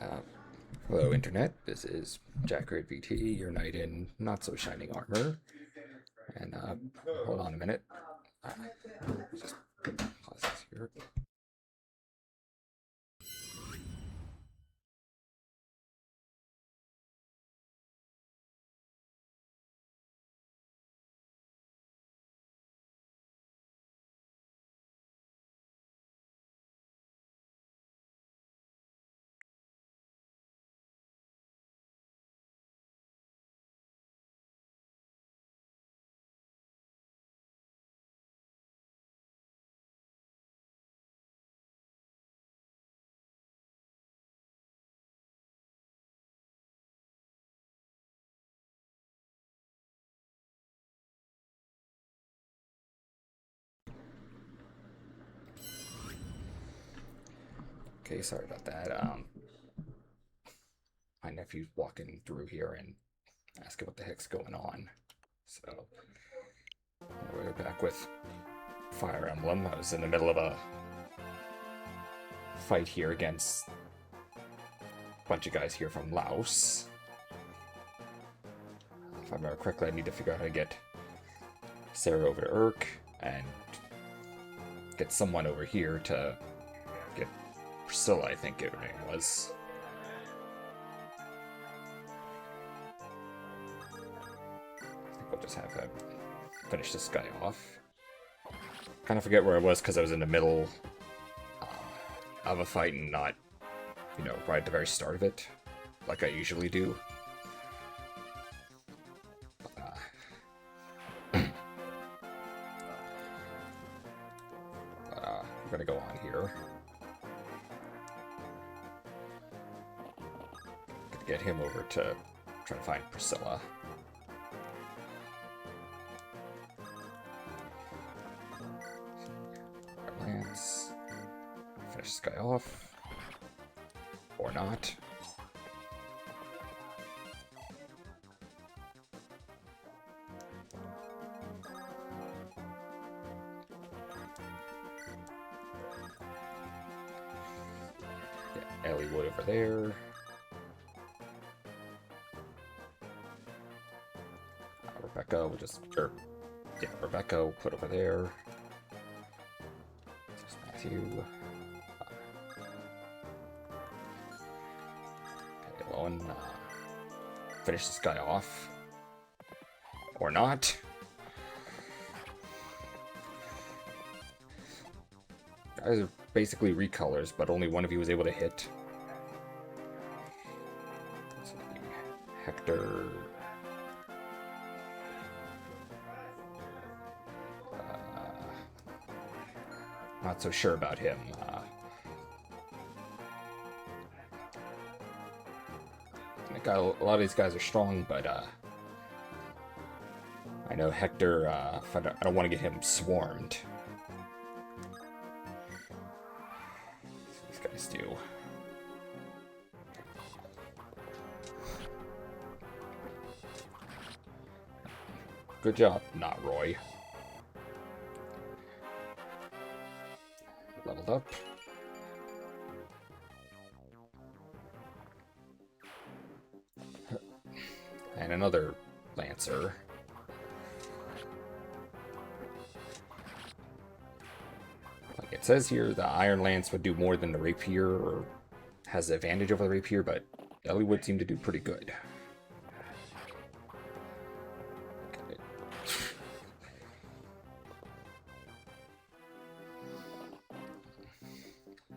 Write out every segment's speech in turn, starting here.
Uh, Hello, Internet. This is Jackred VT, your knight in not so shining armor. And hold on a minute. Uh, just pause this here. Okay, sorry about that. My nephew's walking through here and asking what the heck's going on. So we're back with Fire Emblem. I was in the middle of a fight here against a bunch of guys here from Laos. If I remember correctly, I need to figure out how to get Sarah over to Urk and get someone over here to get Priscilla, I think her name was. I think I'll just have him finish this guy off. Kind of forget where I was because I was in the middle of a fight and not, right at the very start of it, like I usually do. We're gonna go on here. Gonna get him over to try to find Priscilla. Lance. Finish this guy off. Or not. Ellie Wood over there. Rebecca, we'll just, Rebecca we'll put over there. There's Matthew. Okay, Lowen, finish this guy off. Or not. Guys are basically recolors, but only one of you was able to hit. Hector. Not so sure about him. A lot of these guys are strong, but I know Hector. I don't want to get him swarmed. These guys do. Good job, not Roy. Leveled up. And another Lancer. Like it says here, the Iron Lance would do more than the Rapier, or has the advantage over the Rapier, but Ellie would seem to do pretty good.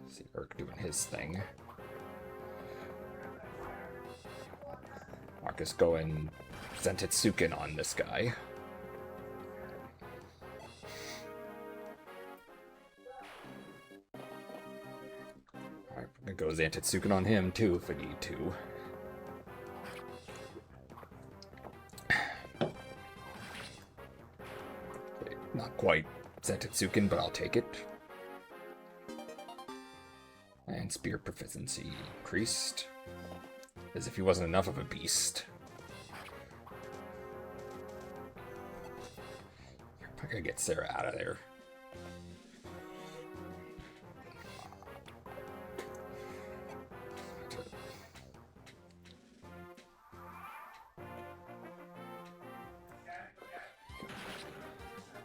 See Urk doing his thing. Marcus going Zentetsuken on this guy. Alright, we're gonna go Zentetsuken on him too if we need to. Okay, not quite Zentetsuken, but I'll take it. And spear proficiency increased. As if he wasn't enough of a beast. I gotta get Sarah out of there.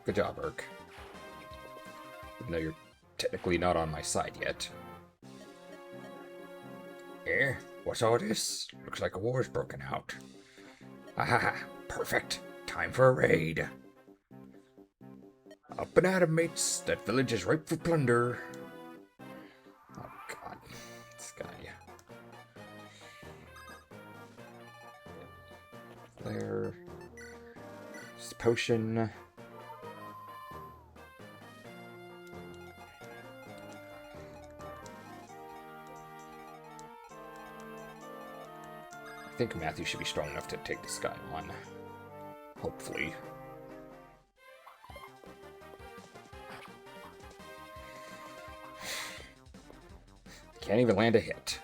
Good job, Urk. Even though you're technically not on my side yet. Eh? What's all this? Looks like a war's broken out. Ah, perfect. Time for a raid. Up and at 'em, mates. That village is ripe for plunder. Oh, God. This guy. There. Just a potion. I think Matthew should be strong enough to take this guy on. Hopefully. Can't even land a hit.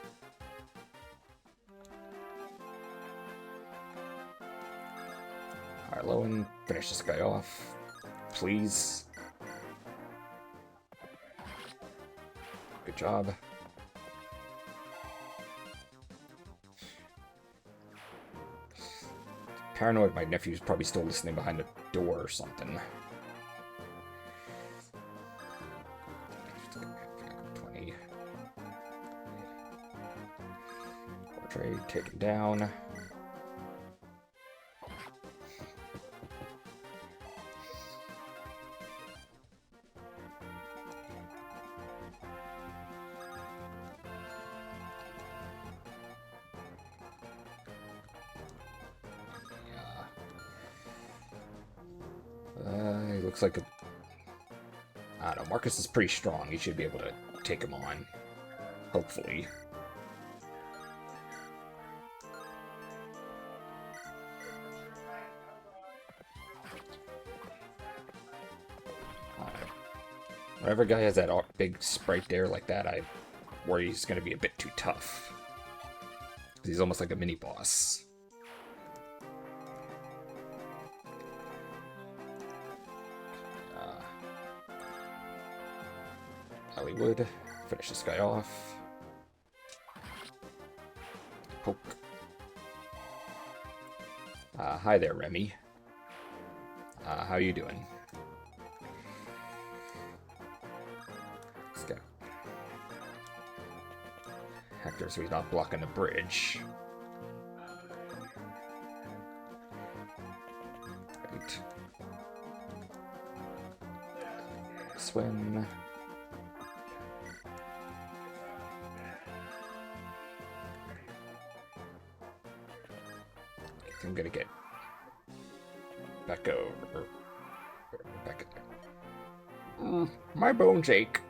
Alright, Lowen, finish this guy off. Please. Good job. Paranoid my nephew's probably still listening behind the door or something. 20. Portrait taken down. Looks like a... I don't know, Marcus is pretty strong. He should be able to take him on. Hopefully. Whenever a guy has that big sprite there like that, I worry he's going to be a bit too tough. He's almost like a mini-boss. Hollywood. Finish this guy off. Poke. Hi there, Remy. How you doing? Let's go. Hector, so he's not blocking the bridge. Right. Swim. I'm gonna get back over. Back there. My bones ache.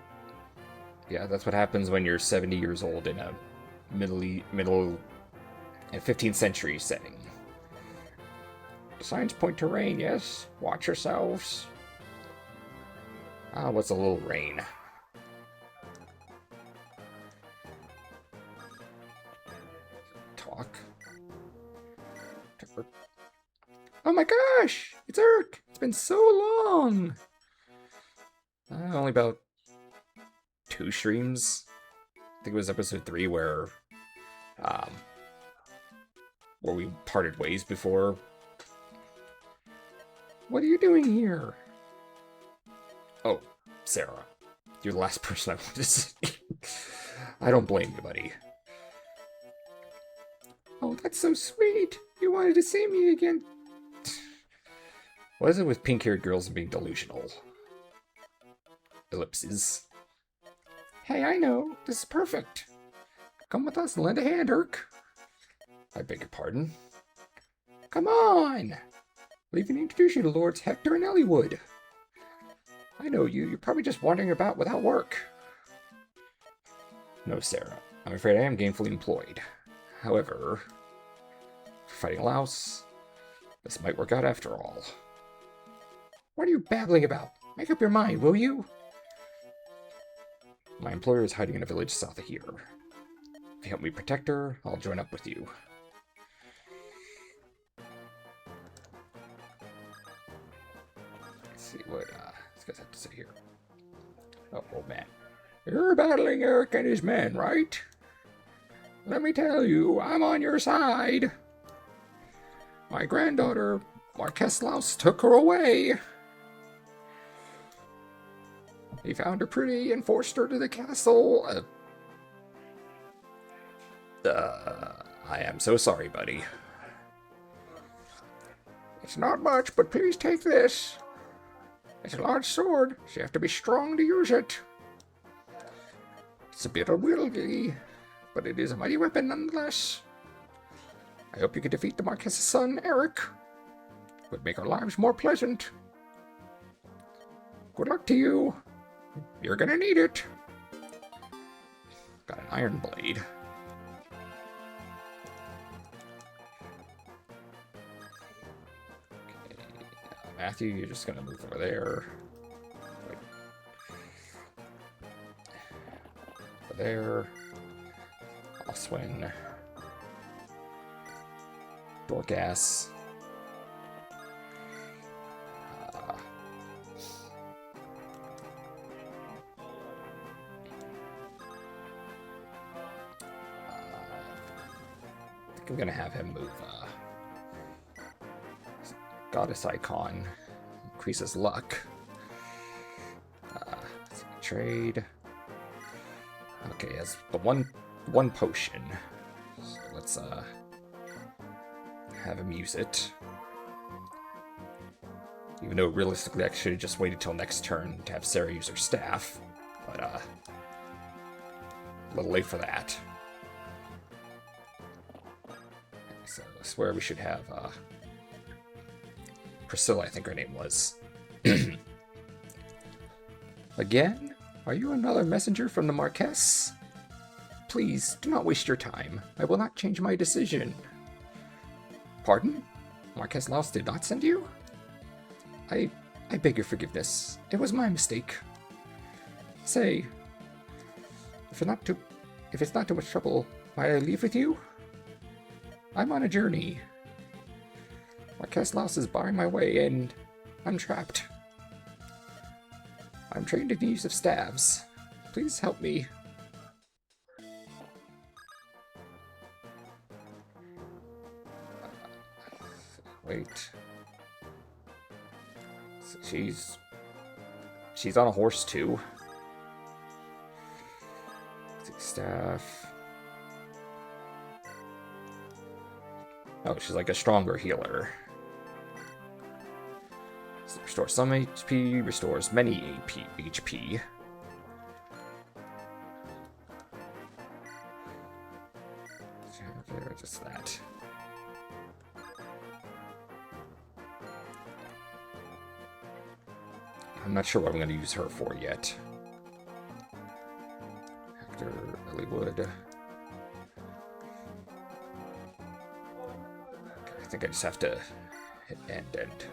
Yeah, that's what happens when you're 70 years old in a middle 15th century setting. Signs point to rain, yes? Watch yourselves. What's a little rain? Talk. Oh my gosh! It's Urk! It's been so long! Only about 2 streams. I think it was episode 3 where we parted ways before. What are you doing here? Oh, Sarah. You're the last person I wanted to see. I don't blame you, buddy. Oh, that's so sweet! You wanted to see me again. What is it with pink-haired girls and being delusional? Ellipses. Hey, I know. This is perfect. Come with us and lend a hand, Urk. I beg your pardon? Come on! I'll even introduce you to Lords Hector and Elliewood. I know you. You're probably just wandering about without work. No, Sarah. I'm afraid I am gainfully employed. However, for fighting a louse, this might work out after all. What are you babbling about? Make up your mind, will you? My employer is hiding in a village south of here. If you help me protect her, I'll join up with you. Let's see what these guys have to say here. Oh, old man. You're battling Eric and his men, right? Let me tell you, I'm on your side. My granddaughter, Marquess Louse, took her away. He found her pretty and forced her to the castle. I am so sorry, buddy. It's not much, but please take this. It's a large sword, so you have to be strong to use it. It's a bit unwieldy, but it is a mighty weapon nonetheless. I hope you can defeat the Marquess's son, Eric. It would make our lives more pleasant. Good luck to you. You're gonna need it. Got an iron blade. Okay, Matthew, you're just gonna move over there. Wait. Over there. Oswin. Dorcas. I'm gonna have him move goddess icon, increases luck. Trade. Okay, has the one potion. So let's have him use it. Even though realistically I should have just waited till next turn to have Sarah use her staff, but a little late for that. So I swear we should have Priscilla, I think her name was. Again? Are you another messenger from the Marquess? Please, do not waste your time. I will not change my decision. Pardon? Marquess Laos did not send you? I beg your forgiveness. It was my mistake. Say, if it's not too much trouble, might I leave with you? I'm on a journey. Marquess Laos is barring my way, and I'm trapped. I'm trained in the use of staves. Please help me. Wait. So she's on a horse too. Staff. Oh, she's like a stronger healer. Restores some HP, restores many HP. Just that. I'm not sure what I'm going to use her for yet. Hector, Lilywood. I think I just have to hit end.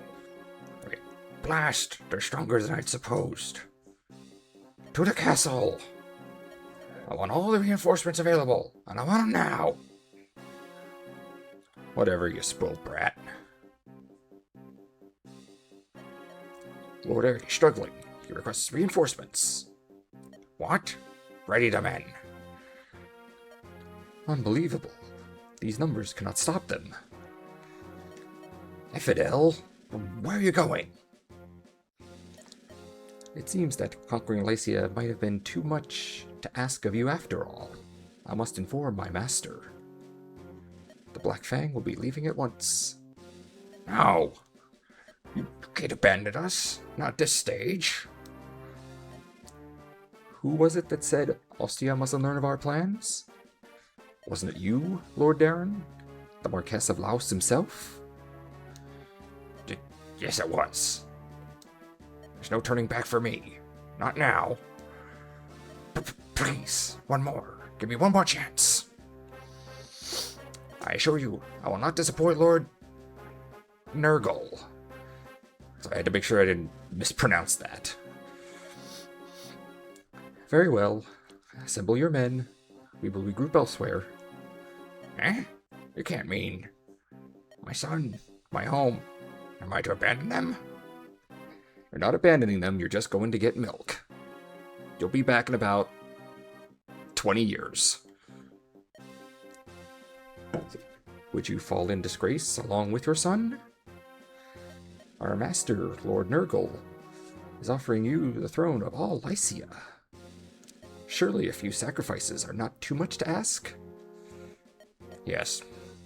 Wait. Blast! They're stronger than I'd supposed. To the castle! I want all the reinforcements available, and I want them now! Whatever, you spoiled brat. Lord Eric is struggling. He requests reinforcements. What? Ready to men. Unbelievable. These numbers cannot stop them. Infidel, where are you going? It seems that conquering Lycia might have been too much to ask of you after all. I must inform my master. The Black Fang will be leaving at once. No! You can't abandon us. Not this stage. Who was it that said Ostia mustn't learn of our plans? Wasn't it you, Lord Darren? The Marquess of Laos himself? Yes, it was. There's no turning back for me. Not now. Please, one more. Give me one more chance. I assure you, I will not disappoint Lord Nurgle. So I had to make sure I didn't mispronounce that. Very well. Assemble your men. We will regroup elsewhere. Eh? You can't mean... My son, my home. Am I to abandon them? You're not abandoning them, you're just going to get milk. You'll be back in about 20 years. Would you fall in disgrace along with your son? Our master, Lord Nurgle, is offering you the throne of all Lycia. Surely a few sacrifices are not too much to ask? Yes,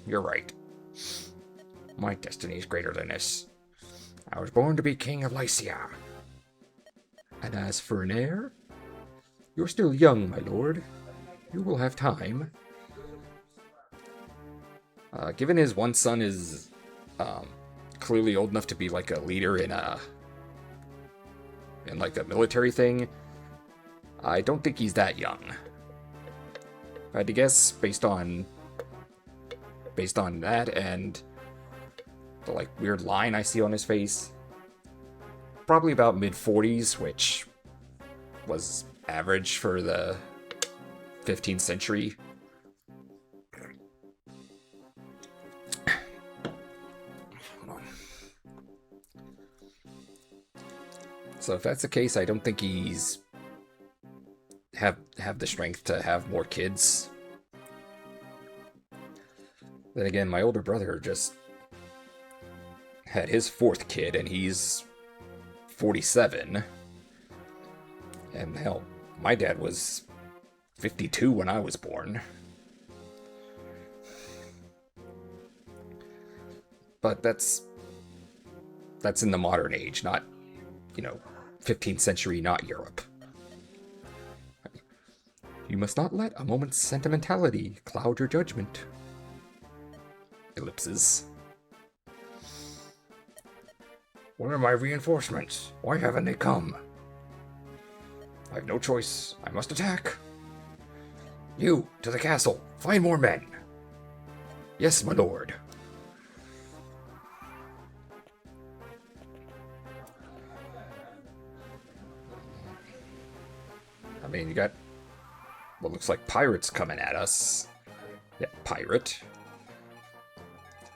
you're right. My destiny is greater than this. I was born to be king of Lycia. And as for an heir? You're still young, my lord. You will have time. Given his one son is clearly old enough to be like a leader in like a military thing, I don't think he's that young. If I had to guess, based on that and the like weird line I see on his face, probably about mid-40s, which was average for the 15th century. Hold on. So if that's the case, I don't think he's have the strength to have more kids. Then again, my older brother just had his 4th kid, and he's 47. And hell, my dad was 52 when I was born. But that's in the modern age, not, 15th century, not Europe. You must not let a moment's sentimentality cloud your judgment. Ellipses. Where are my reinforcements? Why haven't they come? I have no choice. I must attack. You, to the castle. Find more men. Yes, my lord. I mean, you got what looks like pirates coming at us. Yeah, pirate.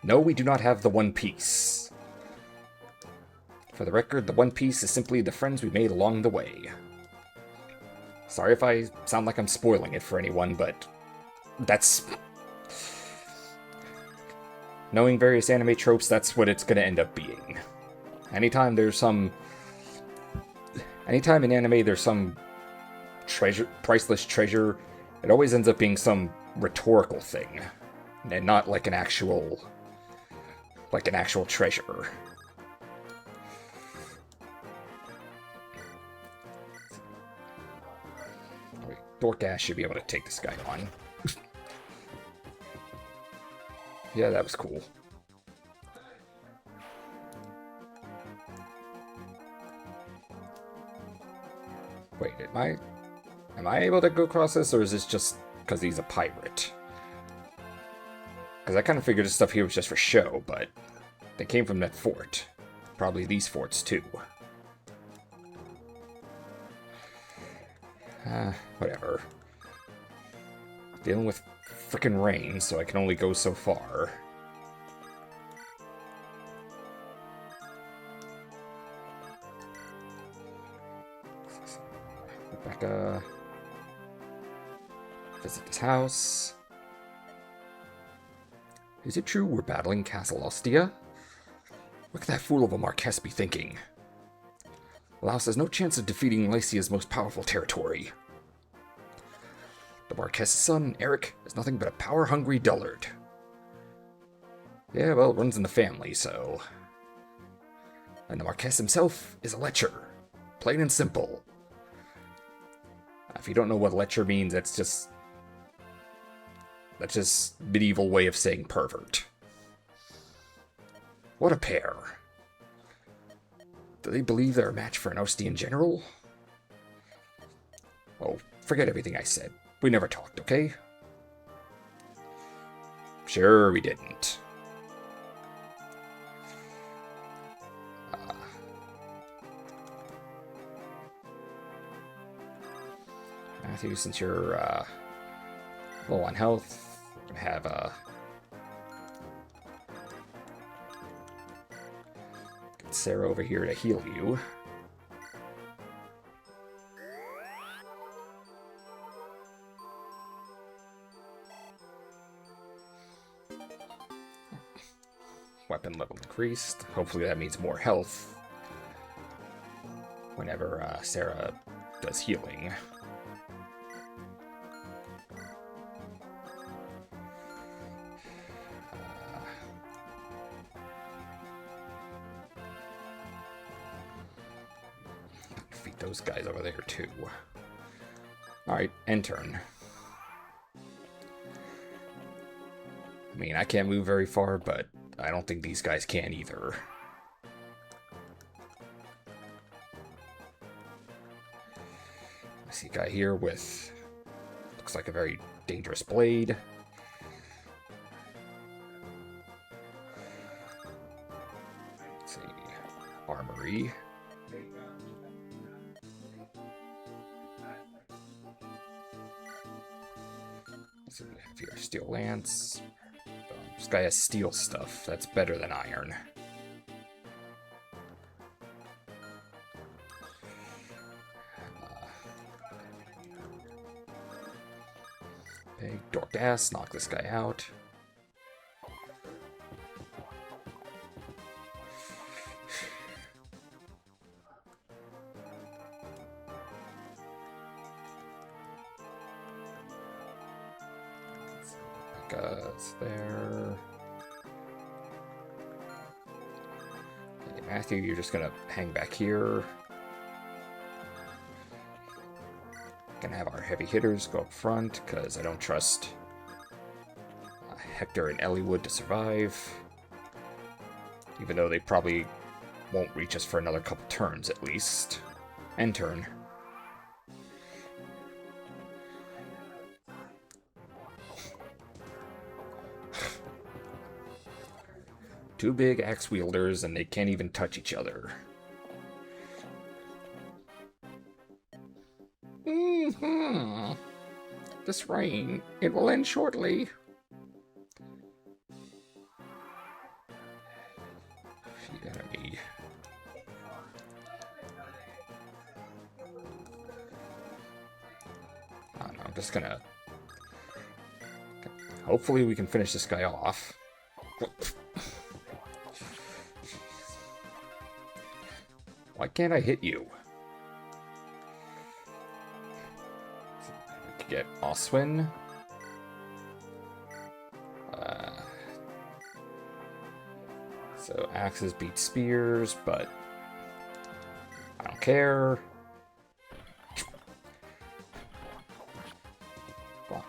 No, we do not have the One Piece. For the record, the One Piece is simply the friends we made along the way. Sorry if I sound like I'm spoiling it for anyone, but that's... Knowing various anime tropes, that's what it's gonna end up being. Anytime in anime there's some priceless treasure, it always ends up being some rhetorical thing, and not like an actual treasure. Dorkash should be able to take this guy on. Yeah, that was cool. Wait, am I able to go across this, or is this just because he's a pirate? Because I kind of figured this stuff here was just for show, but they came from that fort. Probably these forts, too. Whatever. Dealing with frickin' rain, so I can only go so far. Rebecca. Visit his house. Is it true we're battling Castle Ostia? What could that fool of a Marquess be thinking? Laos has no chance of defeating Lycia's most powerful territory. The Marquess's son, Eric, is nothing but a power-hungry dullard. Yeah, well, it runs in the family, so... And the Marquess himself is a lecher. Plain and simple. If you don't know what lecher means, that's just medieval way of saying pervert. What a pair. Do they believe they're a match for an Ostian general? Oh, forget everything I said. We never talked, okay? Sure, we didn't. Matthew, since you're low on health, I'm gonna have get Sarah over here to heal you. Weapon level increased. Hopefully that means more health. whenever Sarah does healing. Defeat those guys over there too. Alright, end turn. I mean, I can't move very far, but I don't think these guys can either. I see a guy here with, looks like a very dangerous blade. Let's see, armory. Let's see, we have here steel lance. This guy has steel stuff. That's better than iron. Big dork ass, knock this guy out. It's there. Okay, Matthew, you're just gonna hang back here. Gonna have our heavy hitters go up front, because I don't trust Hector and Elliewood to survive. Even though they probably won't reach us for another couple turns at least. End turn. Two big axe wielders, and they can't even touch each other. This rain, it will end shortly. Feed enemy. I don't know, I'm just gonna... Hopefully we can finish this guy off. Why can't I hit you? We could get Oswin. So axes beat spears, but I don't care. Well,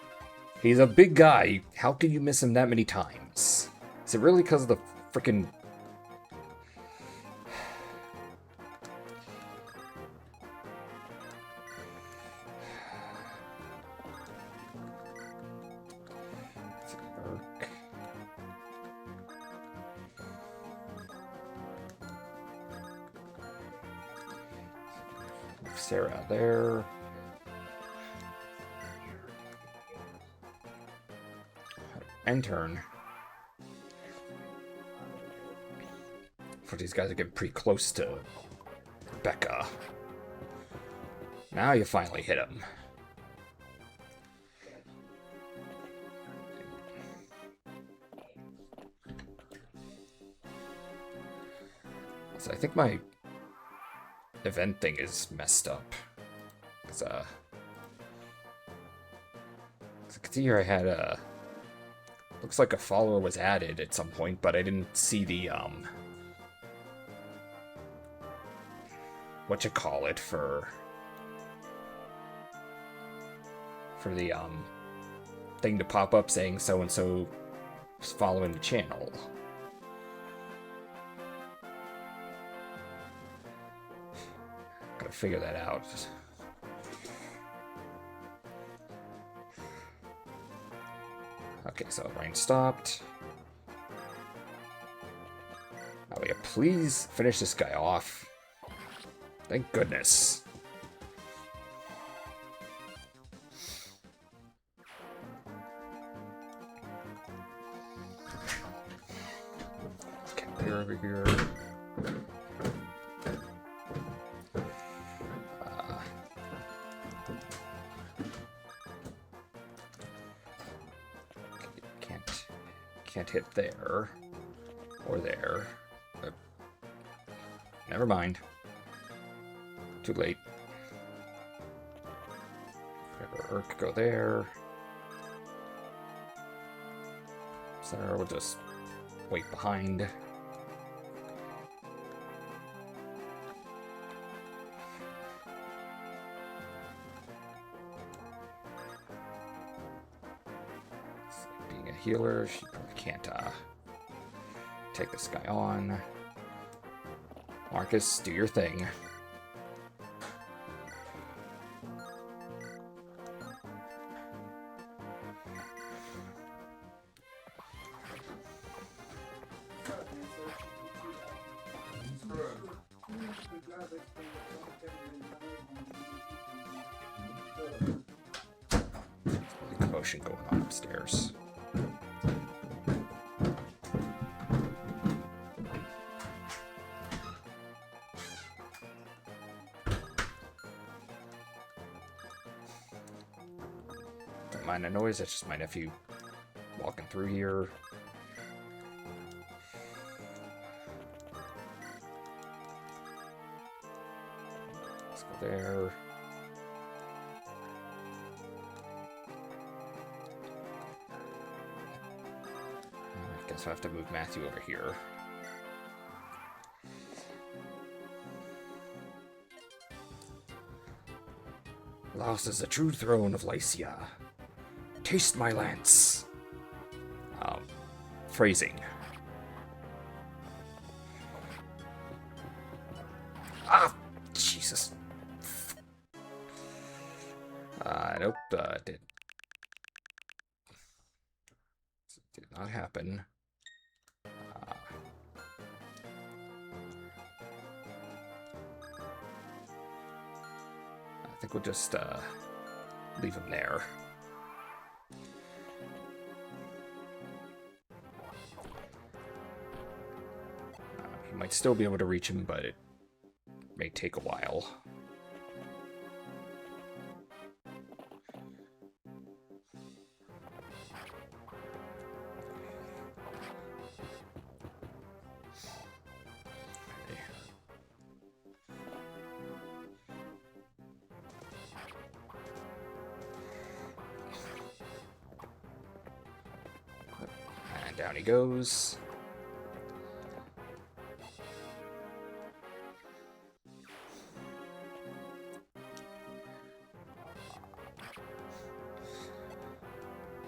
he's a big guy. How can you miss him that many times? Is it really because of the frickin'... Sarah there. End turn. For these guys are getting pretty close to Becca. Now you finally hit him. So I think my event thing is messed up. Cause I can see here I had a... Looks like a follower was added at some point, but I didn't see the, whatchamacallit for the, thing to pop up saying so-and-so is following the channel. Gotta figure that out. Okay, so rain stopped. Now will you please finish this guy off? Thank goodness. Get there over here. Can't hit there or there. Never mind. Too late. Urk, go there. Sarah will just wait behind. Being a healer, she probably can't take this guy on. Marcus, do your thing. Commotion going on upstairs. Don't mind the noise, that's just my nephew walking through here. Let's go there. I guess I have to move Matthew over here. Laos is the true throne of Lycia. Taste my lance. Phrasing. Ah, Jesus. Nope, did not happen. I think we'll just leave him there. He might still be able to reach him, but it may take a while. Down he goes.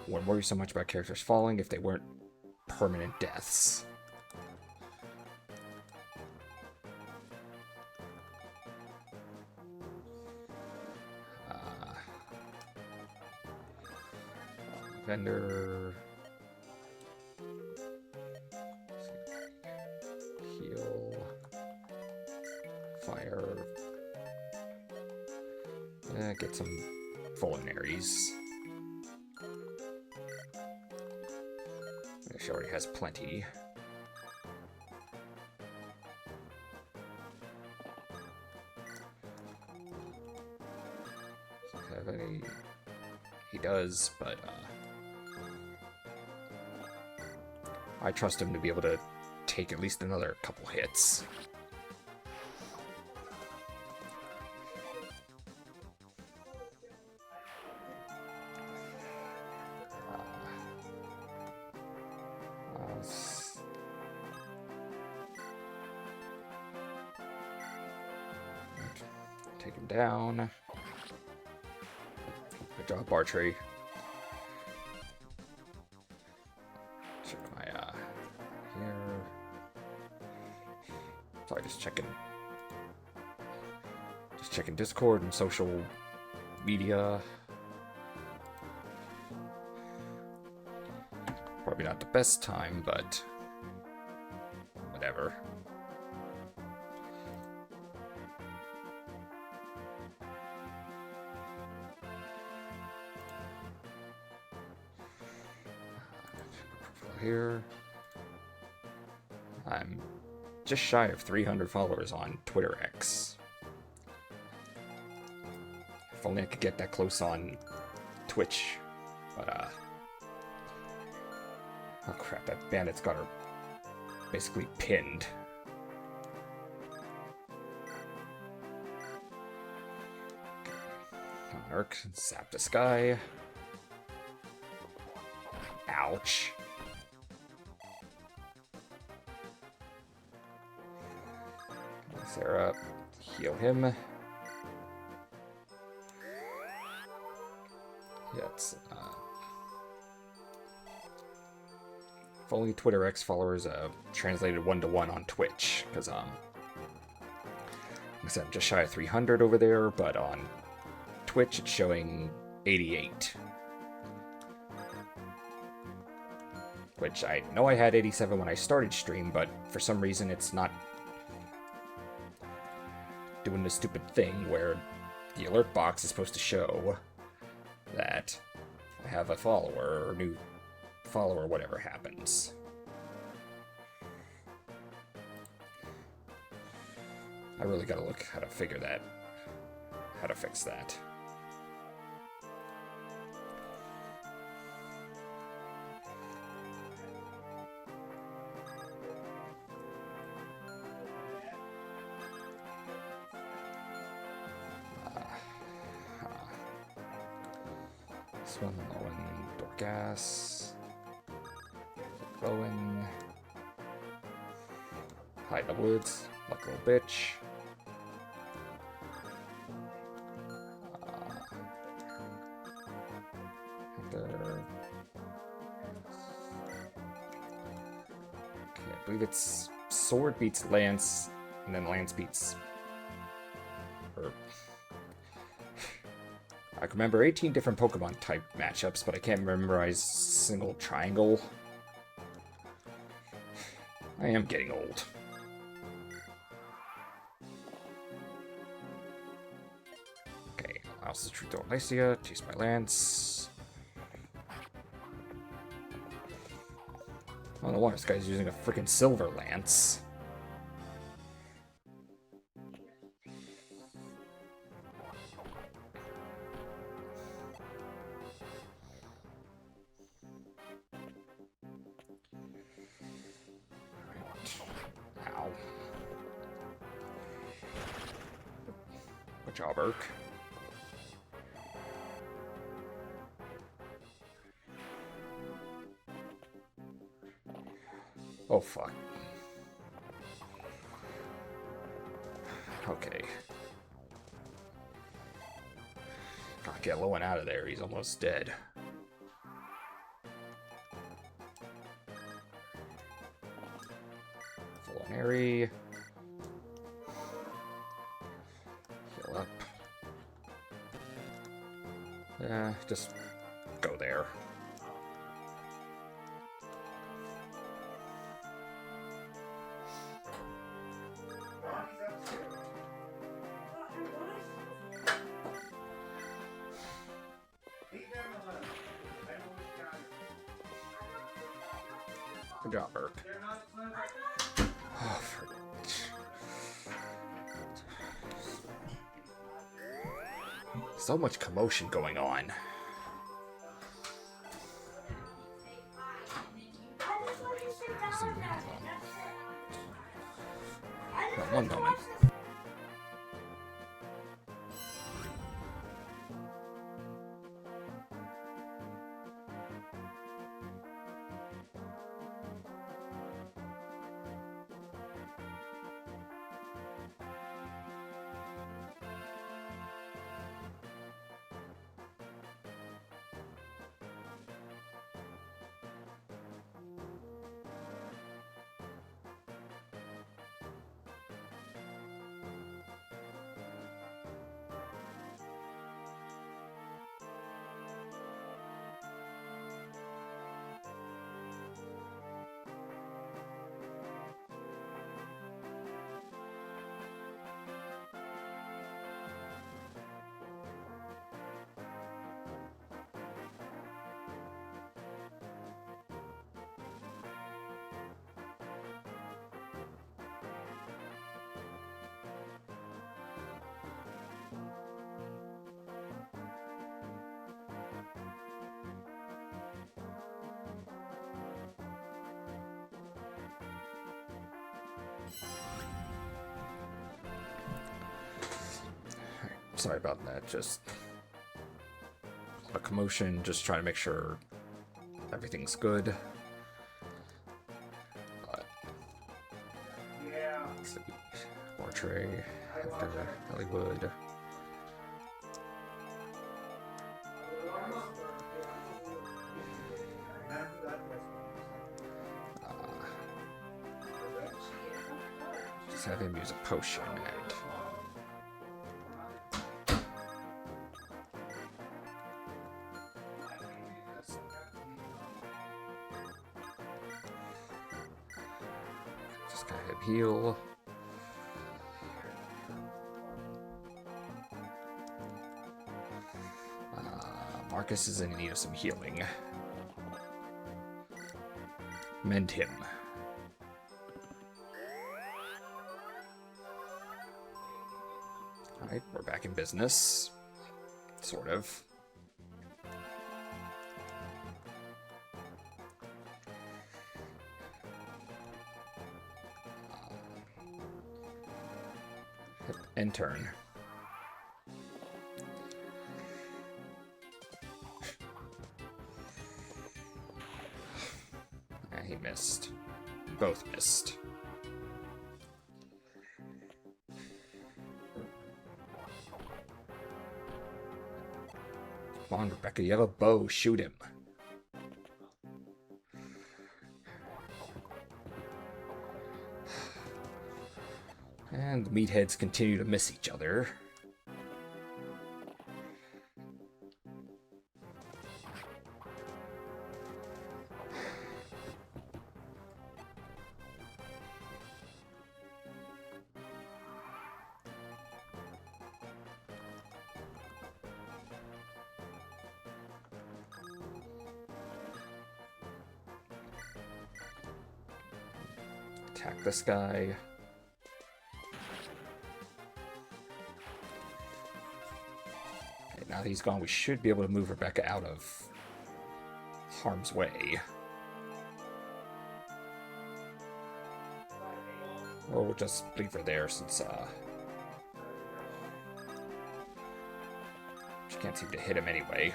Wouldn't worry so much about characters falling if they weren't permanent deaths. Vendor. Fire. Get some vulneraries. She already has plenty. Does he have any? He does, but I trust him to be able to take at least another couple hits. Take him down. Good job, Bartrey. Check my here. Sorry, just checking Discord and social media. Probably not the best time, but whatever. Here. I'm just shy of 300 followers on Twitter X. If only I could get that close on Twitch. But, oh crap, that bandit's got her basically pinned. Monarch, zap this guy. Ouch. Sarah, heal him. Yeah, it's, if only Twitter X followers translated 1-to-1 on Twitch, because like I said, I'm just shy of 300 over there, but on Twitch it's showing 88. Which I know I had 87 when I started stream, but for some reason it's not doing the stupid thing where the alert box is supposed to show that I have a follower or new follower, whatever happens. I really gotta look how to figure that, how to fix that. Swim, Owen, Dorcas, Owen, hide in the woods, like a little bitch. Hector. Okay, I believe it's sword beats lance, and then lance beats. Or I can remember 18 different Pokemon type matchups, but I can't memorize single triangle. I am getting old. Okay, I also treat Lycia, chase my lance. I don't know why this guy's using a freaking silver lance. Good job, Urk. Oh, fuck. Okay. Gotta get Lowen out of there. He's almost dead. Full-on-airy. Heal up. Yeah, just go there. Good job, Urk. Oh, so much commotion going on. One moment. Sorry about that, just commotion, just trying to make sure everything's good. But let's see. Portray after Hollywood. Just have him use a potion and just kind of heal. Marcus is in need of some healing. Mend him. Alright, we're back in business. Sort of. End turn. He missed. Both missed. Come on, Rebecca, you have a bow. Shoot him. And the meatheads continue to miss each other. Attack this guy. Okay, now that he's gone, we should be able to move Rebecca out of harm's way. Or we'll just leave her there since she can't seem to hit him anyway.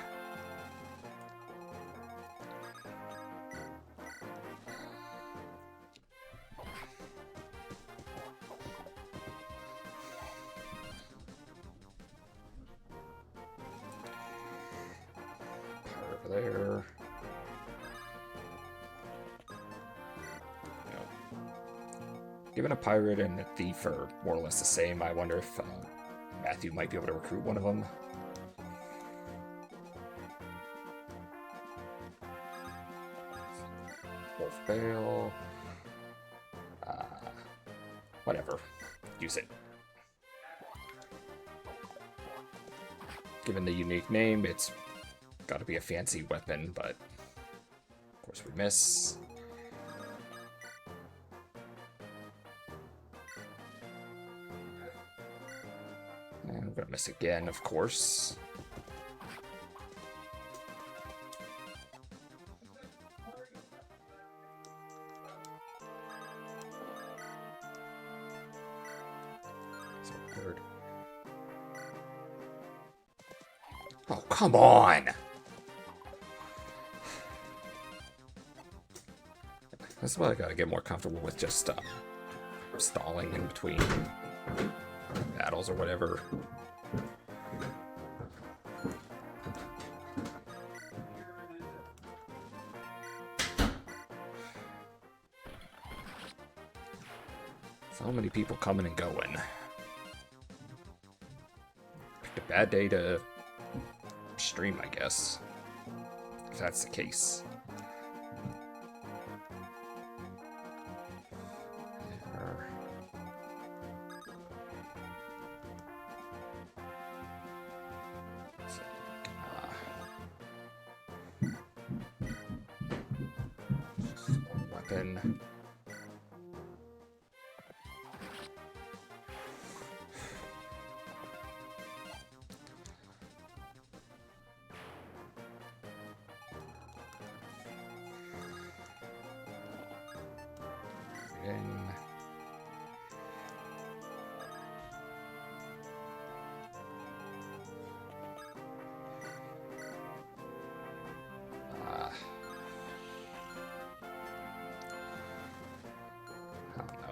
There. Given a pirate and a thief are more or less the same, I wonder if Matthew might be able to recruit one of them. Wolf Bale. Whatever. Use it. Given the unique name, it's got to be a fancy weapon, but of course we miss. And we're gonna miss again, of course. So weird. Oh, come on! That's why I gotta get more comfortable with just stalling in between battles or whatever. So many people coming and going. Picked a bad day to stream, I guess. If that's the case. Weapon.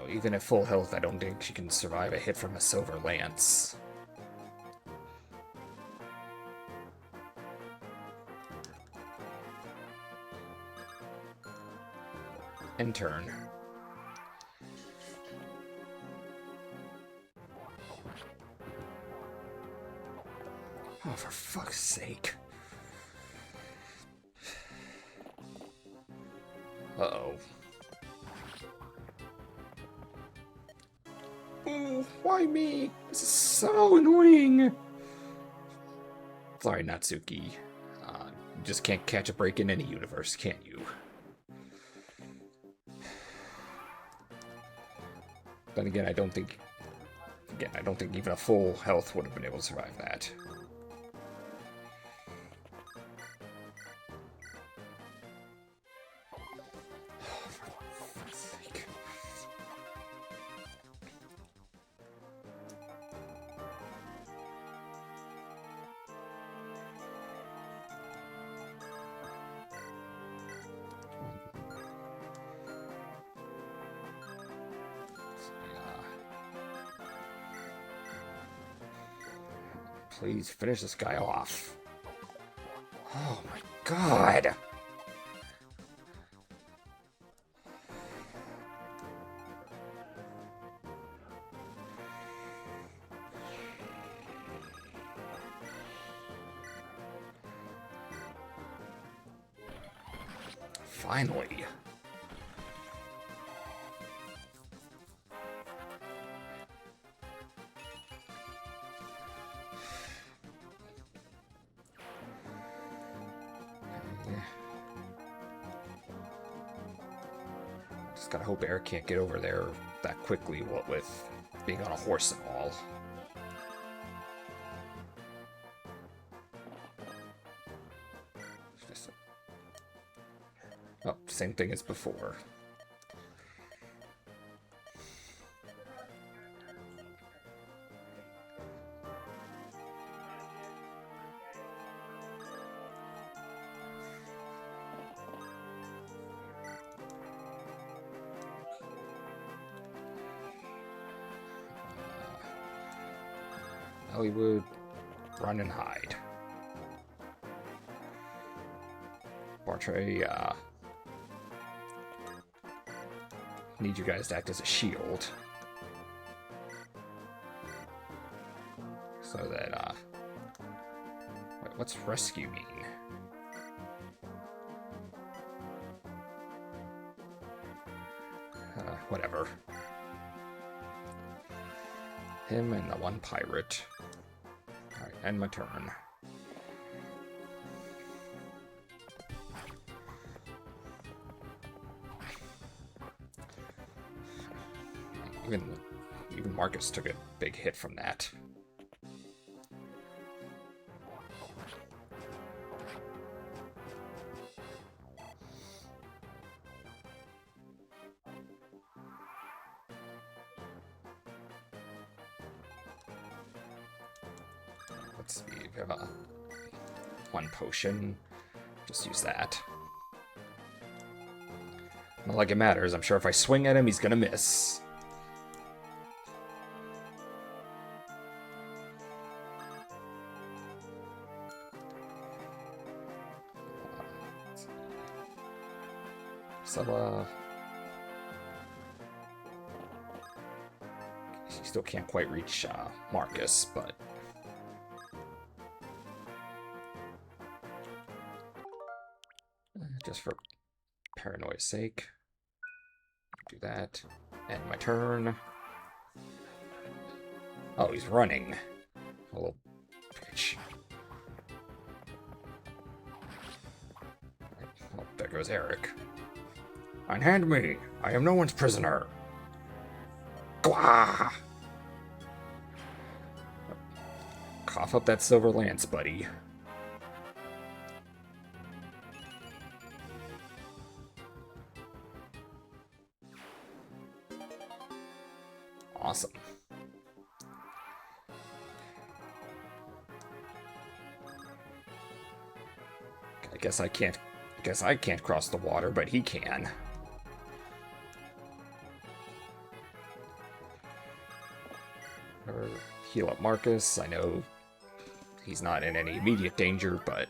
even at full health, I don't think she can survive a hit from a silver lance. End turn. Oh, for fuck's sake. Uh-oh. Oh, why me? This is so annoying. Sorry, Natsuki. You just can't catch a break in any universe, can you? Then again, I don't think even a full health would have been able to survive that. Please finish this guy off. Oh my god! Finally. Just gotta hope Eric can't get over there that quickly, what with being on a horse and all. Oh, same thing as before. Hollywood, run and hide. Bartray, need you guys to act as a shield. So that, wait, what's rescue mean? Whatever. Him and the one pirate. Alright, end my turn. Even Marcus took a big hit from that. Let's see, we have one potion. Just use that. Not like it matters. I'm sure if I swing at him, he's gonna miss. So, he still can't quite reach Marcus, but just for paranoia's sake, do that. End my turn. Oh, he's running. A little bitch. Oh, there goes Eric. Unhand me! I am no one's prisoner! Gwah! Cough up that silver lance, buddy. Awesome. I guess I can't cross the water, but he can. Or heal up Marcus. I know he's not in any immediate danger, but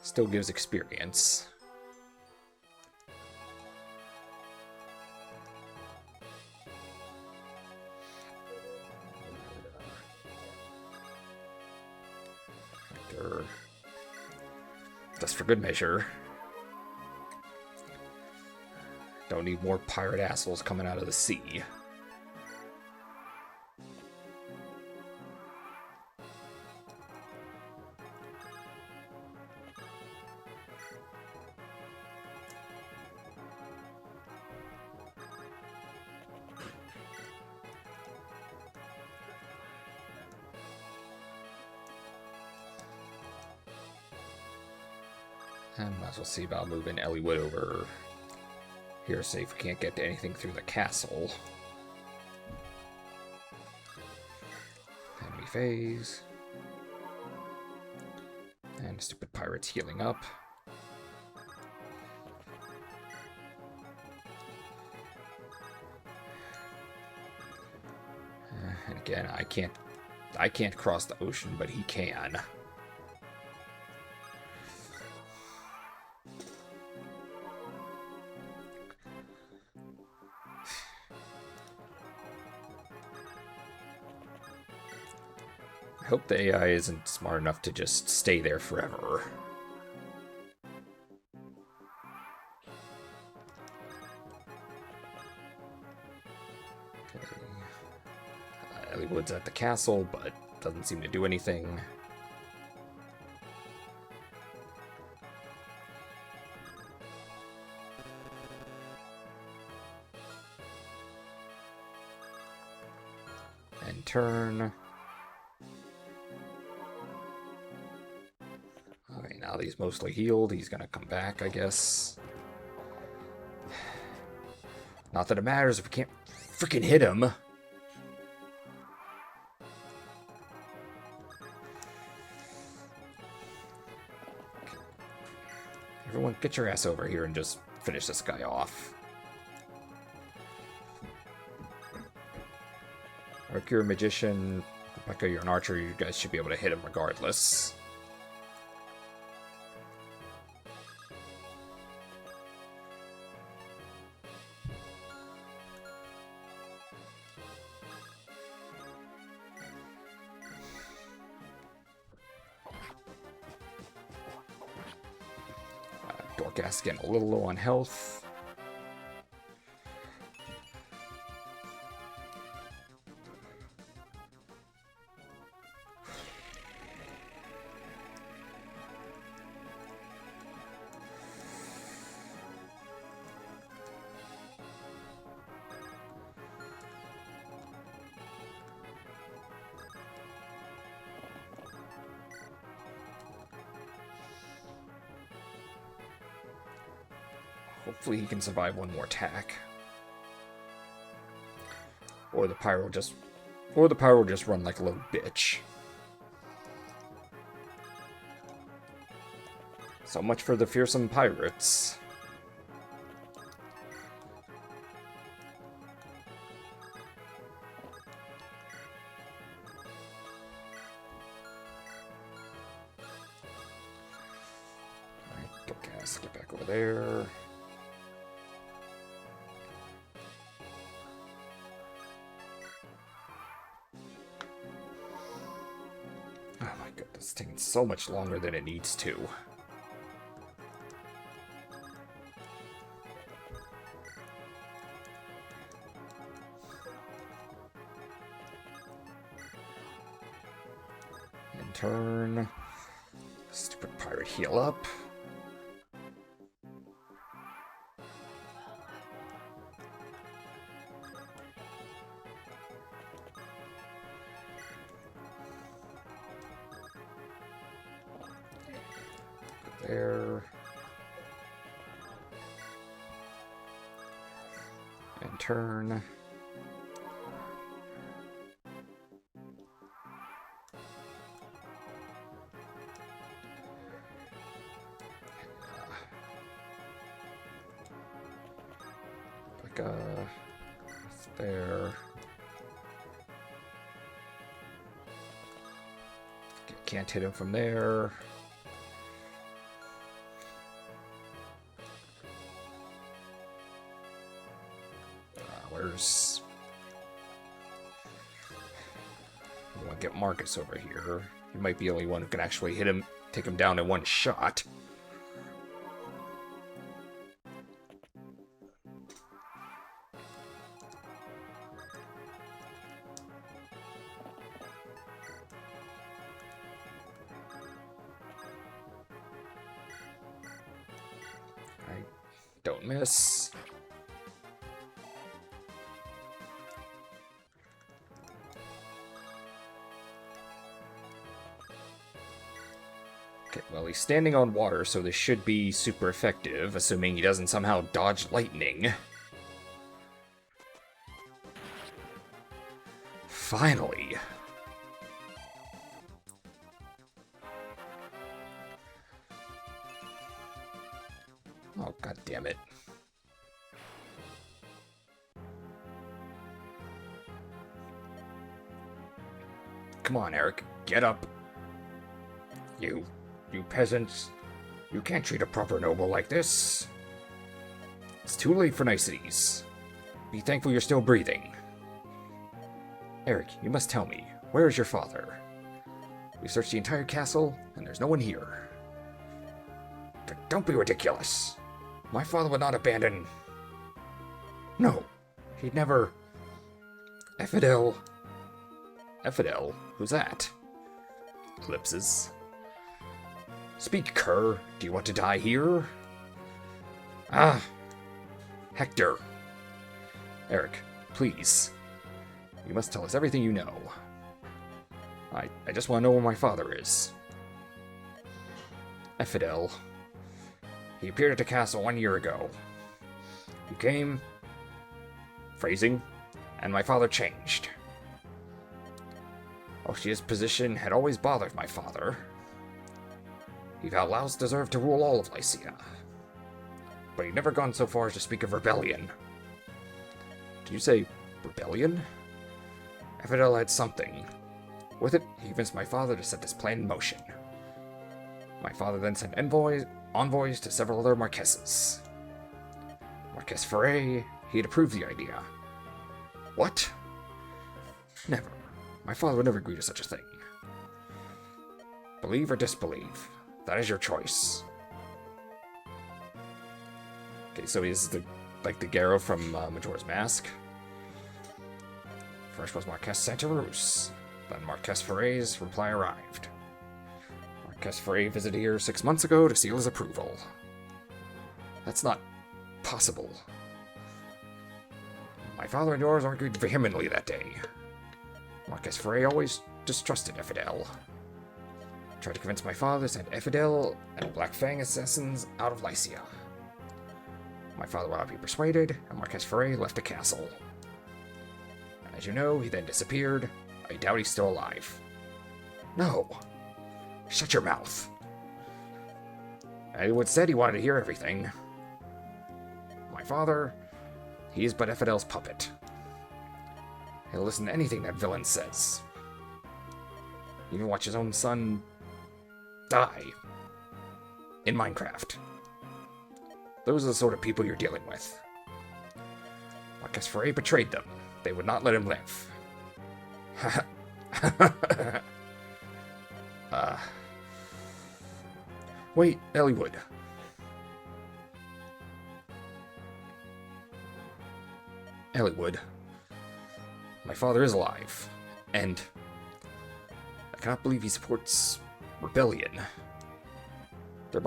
still gives experience. Just for good measure. Don't need more pirate assholes coming out of the sea. And might as well see about moving Elliewood over here, see if we can't get to anything through the castle. Enemy phase. And stupid pirates healing up. And again, I can't cross the ocean, but he can. I hope the AI isn't smart enough to just stay there forever. Okay. Elliewood's at the castle, but doesn't seem to do anything. And turn. Okay, now that he's mostly healed, he's gonna come back, I guess. Not that it matters if we can't freaking hit him. Everyone, get your ass over here and just finish this guy off. Arc, you're a magician. Rebecca, you're an archer. You guys should be able to hit him regardless. Dorcas getting a little low on health. Hopefully he can survive one more attack. Or the pyro will just run like a little bitch. So much for the fearsome pirates. Alright, Dorcas, get back over there. It's taking so much longer than it needs to. In turn. Stupid pirate heal up. There. And turn. Like there. Can't hit him from there. Where's... I want to get Marcus over here. He might be the only one who can actually hit him, take him down in one shot. I don't miss. Okay, well, he's standing on water, so this should be super effective, assuming he doesn't somehow dodge lightning. Finally. Oh, god damn it. Come on, Eric, get up. You peasants, you can't treat a proper noble like this. It's too late for niceties. Be thankful you're still breathing. Eric, you must tell me, where is your father? We searched the entire castle, and there's no one here. Don't be ridiculous. My father would not abandon... No, he'd never... Effidel? Effidel? Who's that? Ellipses. Speak, cur. Do you want to die here? Ah. Hector. Eric, please. You must tell us everything you know. I just want to know where my father is. Effidel. He appeared at the castle 1 year ago. You came... Phrasing. And my father changed. Oshia's position had always bothered my father. He felt Laos deserved to rule all of Lycia. But he'd never gone so far as to speak of rebellion. Did you say rebellion? Effidel had something. With it, he convinced my father to set this plan in motion. My father then sent envoys to several other marquesses. Marquess Ferre, he had approved the idea. What? Never. My father would never agree to such a thing. Believe or disbelieve. That is your choice. Okay, so he's the Garo from Majora's Mask. First was Marquess Santarus. Then Marquess Ferre's reply arrived. Marquess Ferre visited here 6 months ago to seal his approval. That's not possible. My father and yours argued vehemently that day. Marquess Ferre always distrusted Effidel. Tried to convince my father to send Effidel and Black Fang assassins out of Lycia. My father would not be persuaded, and Marquess Ferre left the castle. And as you know, he then disappeared. I doubt he's still alive. No. Shut your mouth. Anyone said he wanted to hear everything. My father, he is but Effidel's puppet. He'll listen to anything that villain says. Even watch his own son die in Minecraft. Those are the sort of people you're dealing with. Marquess Ferre betrayed them. They would not let him live. Wait, Elliewood. Elliewood. My father is alive, and I cannot believe he supports rebellion. There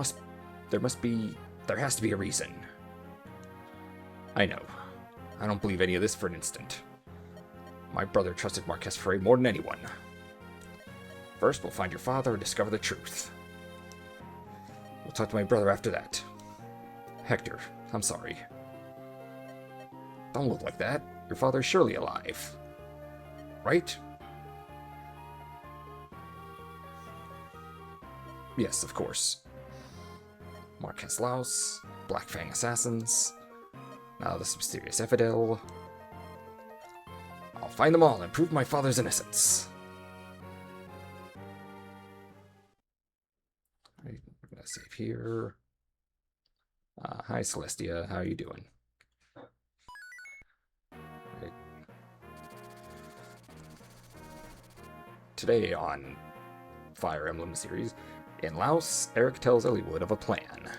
has to be a reason. I know. I don't believe any of this for an instant. My brother trusted Marquess Ferre more than anyone. First, we'll find your father and discover the truth. We'll talk to my brother after that. Hector, I'm sorry. Don't look like that. Your father is surely alive. Right? Yes, of course. Marquess Laos, Black Fang assassins, now this mysterious Effidel. find them all and prove my father's innocence. Alright, we're gonna save here. Hi, Celestia. How are you doing? Right. Today on Fire Emblem series, in Laos, Eric tells Eliwood of a plan.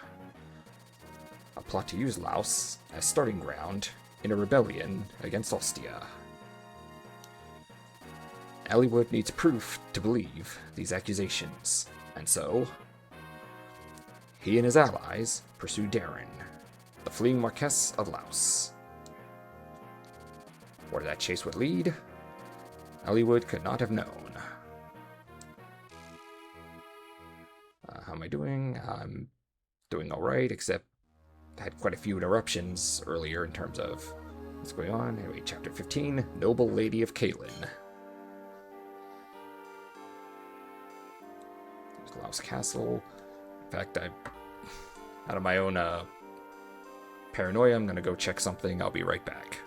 A plot to use Laos as starting ground in a rebellion against Ostia. Eliwood needs proof to believe these accusations, and so he and his allies pursue Darren, the fleeing Marquess of Laos. Where that chase would lead, Eliwood could not have known. How am I doing? I'm doing alright, except I had quite a few interruptions earlier in terms of what's going on. Anyway, Chapter 15, Noble Lady of Kalen. There's Laos Castle. In fact, out of my own paranoia, I'm gonna go check something. I'll be right back.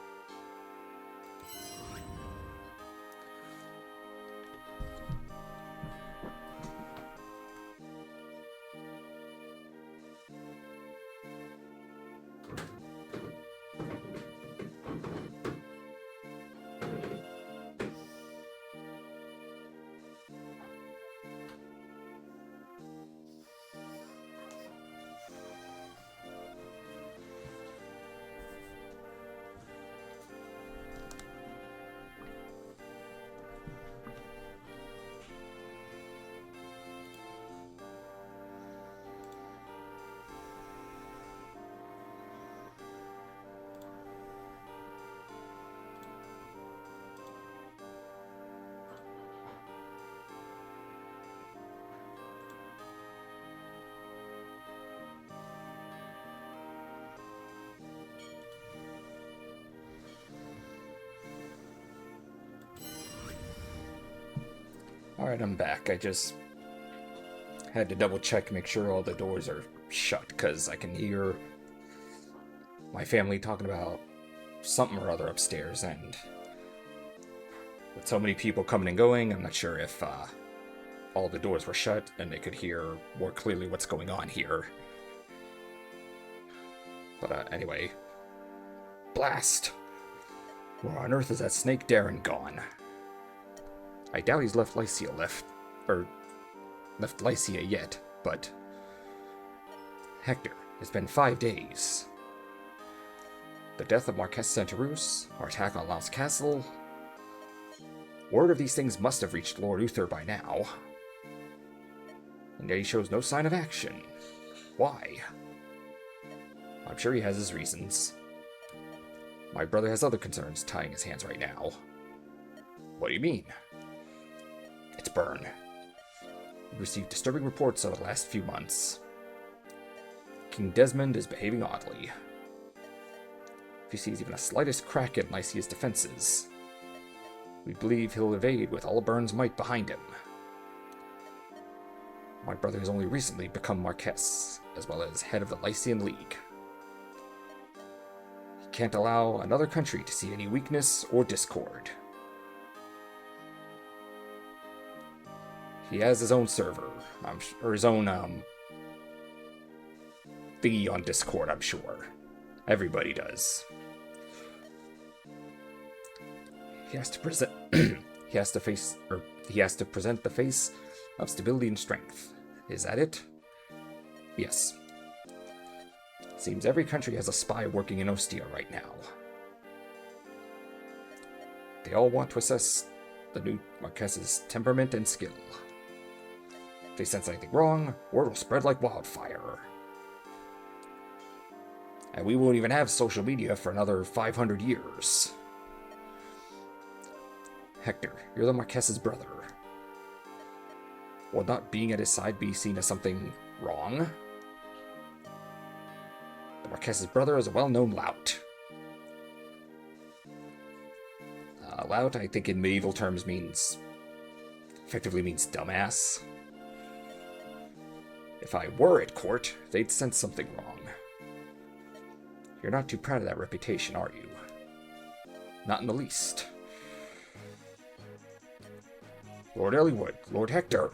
Alright, I'm back. I just had to double check, make sure all the doors are shut, because I can hear my family talking about something or other upstairs, and with so many people coming and going, I'm not sure if all the doors were shut and they could hear more clearly what's going on here. But anyway, blast! Where on earth is that snake Darren gone? I doubt he's left Lycia yet, but Hector, it's been 5 days. The death of Marquess Centaurus, our attack on Laos Castle. Word of these things must have reached Lord Uther by now. And yet he shows no sign of action. Why? I'm sure he has his reasons. My brother has other concerns tying his hands right now. What do you mean? It's Byrne. We received disturbing reports over the last few months. King Desmond is behaving oddly. If he sees even a slightest crack in Lycia's defenses, we believe he'll evade with all Byrne's might behind him. My brother has only recently become Marquess, as well as head of the Lycian League. He can't allow another country to see any weakness or discord. He has his own server, or his own, thingy on Discord, I'm sure. Everybody does. He has to present, he has to present the face of stability and strength. Is that it? Yes. Seems every country has a spy working in Ostia right now. They all want to assess the new Marquess's temperament and skill. If they sense anything wrong, word will spread like wildfire. And we won't even have social media for another 500 years. Hector, you're the Marquess's brother. Will not being at his side be seen as something wrong? The Marquess's brother is a well-known lout. Lout, I think in medieval terms effectively means dumbass. If I were at court, they'd sense something wrong. You're not too proud of that reputation, are you? Not in the least. Lord Ellwood, Lord Hector.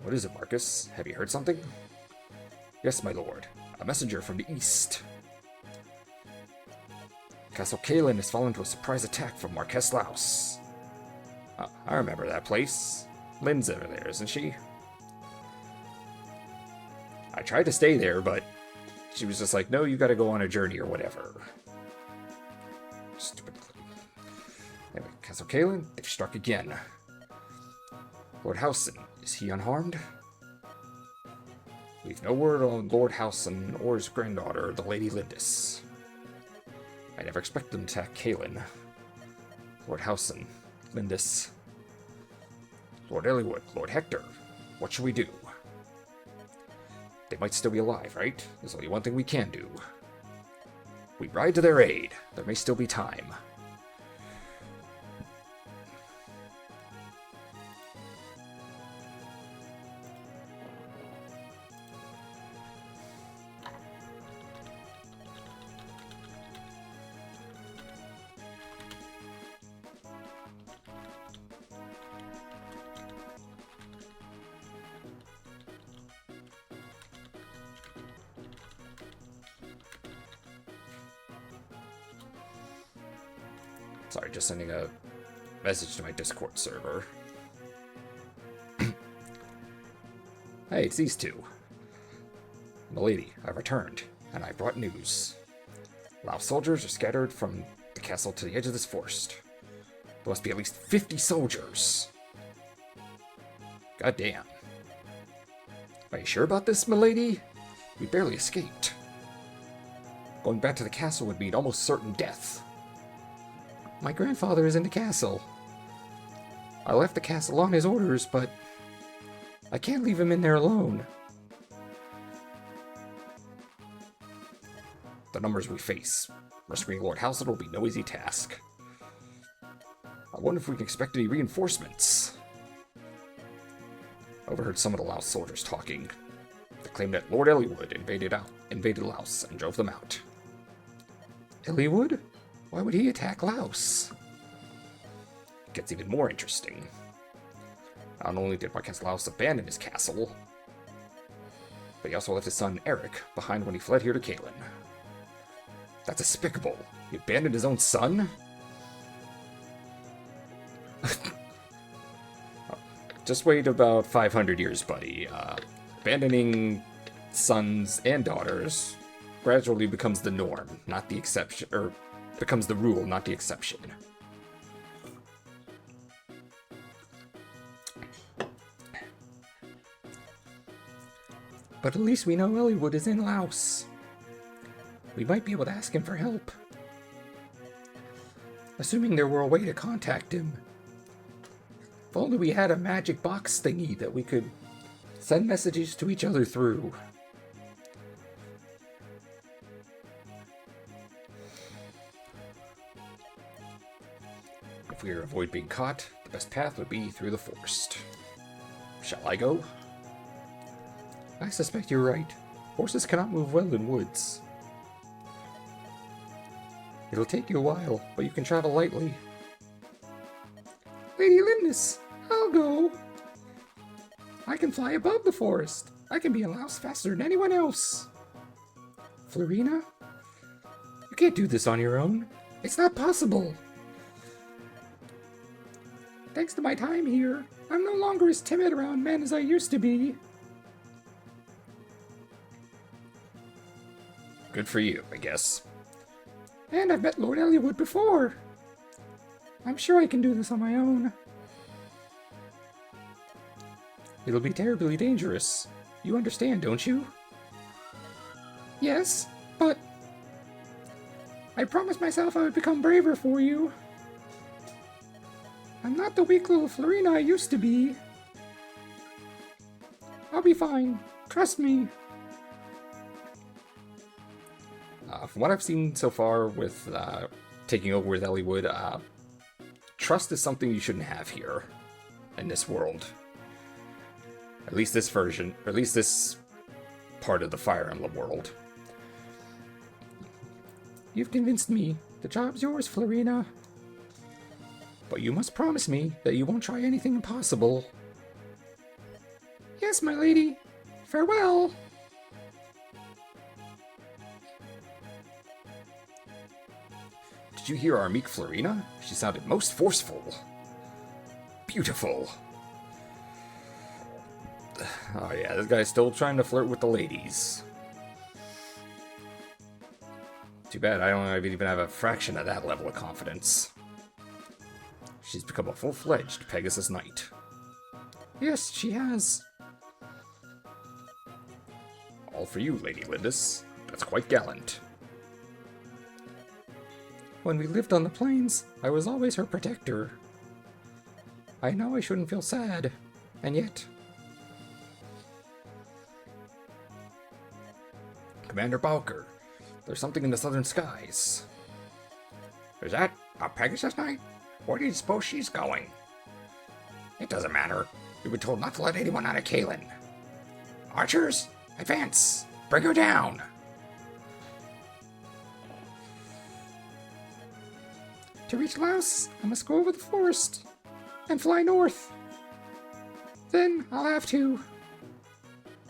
What is it, Marcus? Have you heard something? Yes, my lord. A messenger from the east. Castle Kalen has fallen to a surprise attack from Marquess Laus. I remember that place. Lynn's over there, isn't she? I tried to stay there, but she was just like, no, you gotta go on a journey or whatever. Stupid. Anyway, Castle Kalen, they've struck again. Lord Howson, is he unharmed? We've no word on Lord Howson or his granddaughter, the Lady Lindis. I never expected them to attack Kalen. Lord Howson, Lindis, Lord Ellwood, Lord Hector, what should we do? They might still be alive, right? There's only one thing we can do. We ride to their aid. There may still be time. Sorry, just sending a message to my Discord server. Hey, it's these two. Milady, I've returned, and I brought news. Laos soldiers are scattered from the castle to the edge of this forest. There must be at least 50 soldiers. God damn. Are you sure about this, milady? We barely escaped. Going back to the castle would mean almost certain death. My grandfather is in the castle. I left the castle on his orders, but I can't leave him in there alone. The numbers we face. Rescuing Lord Howson will be no easy task. I wonder if we can expect any reinforcements. I overheard some of the Laos soldiers talking. They claimed that Lord Ellwood invaded Laos and drove them out. Ellwood? Why would he attack Laos? It gets even more interesting. Not only did Marquess Laos abandon his castle, but he also left his son Eric behind when he fled here to Kalen. That's despicable. He abandoned his own son? Just wait about 500 years, buddy. Abandoning sons and daughters gradually becomes the norm, not the exception, or becomes the rule, not the exception. But at least we know Ellwood is in Laos. We might be able to ask him for help. Assuming there were a way to contact him. If only we had a magic box thingy that we could send messages to each other through. If we were to avoid being caught, the best path would be through the forest. Shall I go? I suspect you're right. Horses cannot move well in woods. It'll take you a while, but you can travel lightly. Lady Lindis, I'll go. I can fly above the forest. I can be in Laos faster than anyone else. Florina? You can't do this on your own. It's not possible. Thanks to my time here, I'm no longer as timid around men as I used to be. Good for you, I guess. And I've met Lord Ellwood before. I'm sure I can do this on my own. It'll be terribly dangerous. You understand, don't you? Yes, but I promised myself I would become braver for you. I'm not the weak little Florina I used to be. I'll be fine. Trust me. From what I've seen so far with taking over with Ellwood, trust is something you shouldn't have here in this world. At least this version, or at least this part of the Fire Emblem world. You've convinced me. The job's yours, Florina. But you must promise me that you won't try anything impossible. Yes, my lady. Farewell. Did you hear our meek Florina? She sounded most forceful. Beautiful. Oh yeah, this guy's still trying to flirt with the ladies. Too bad I don't even have a fraction of that level of confidence. She's become a full-fledged Pegasus Knight. Yes, she has. All for you, Lady Lindis. That's quite gallant. When we lived on the plains, I was always her protector. I know I shouldn't feel sad, and yet... Commander Balker, there's something in the southern skies. Is that a Pegasus Knight? Where do you suppose she's going? It doesn't matter. We were told not to let anyone out of Kalen. Archers, advance! Bring her down! To reach Laos, I must go over the forest and fly north. Then I'll have to...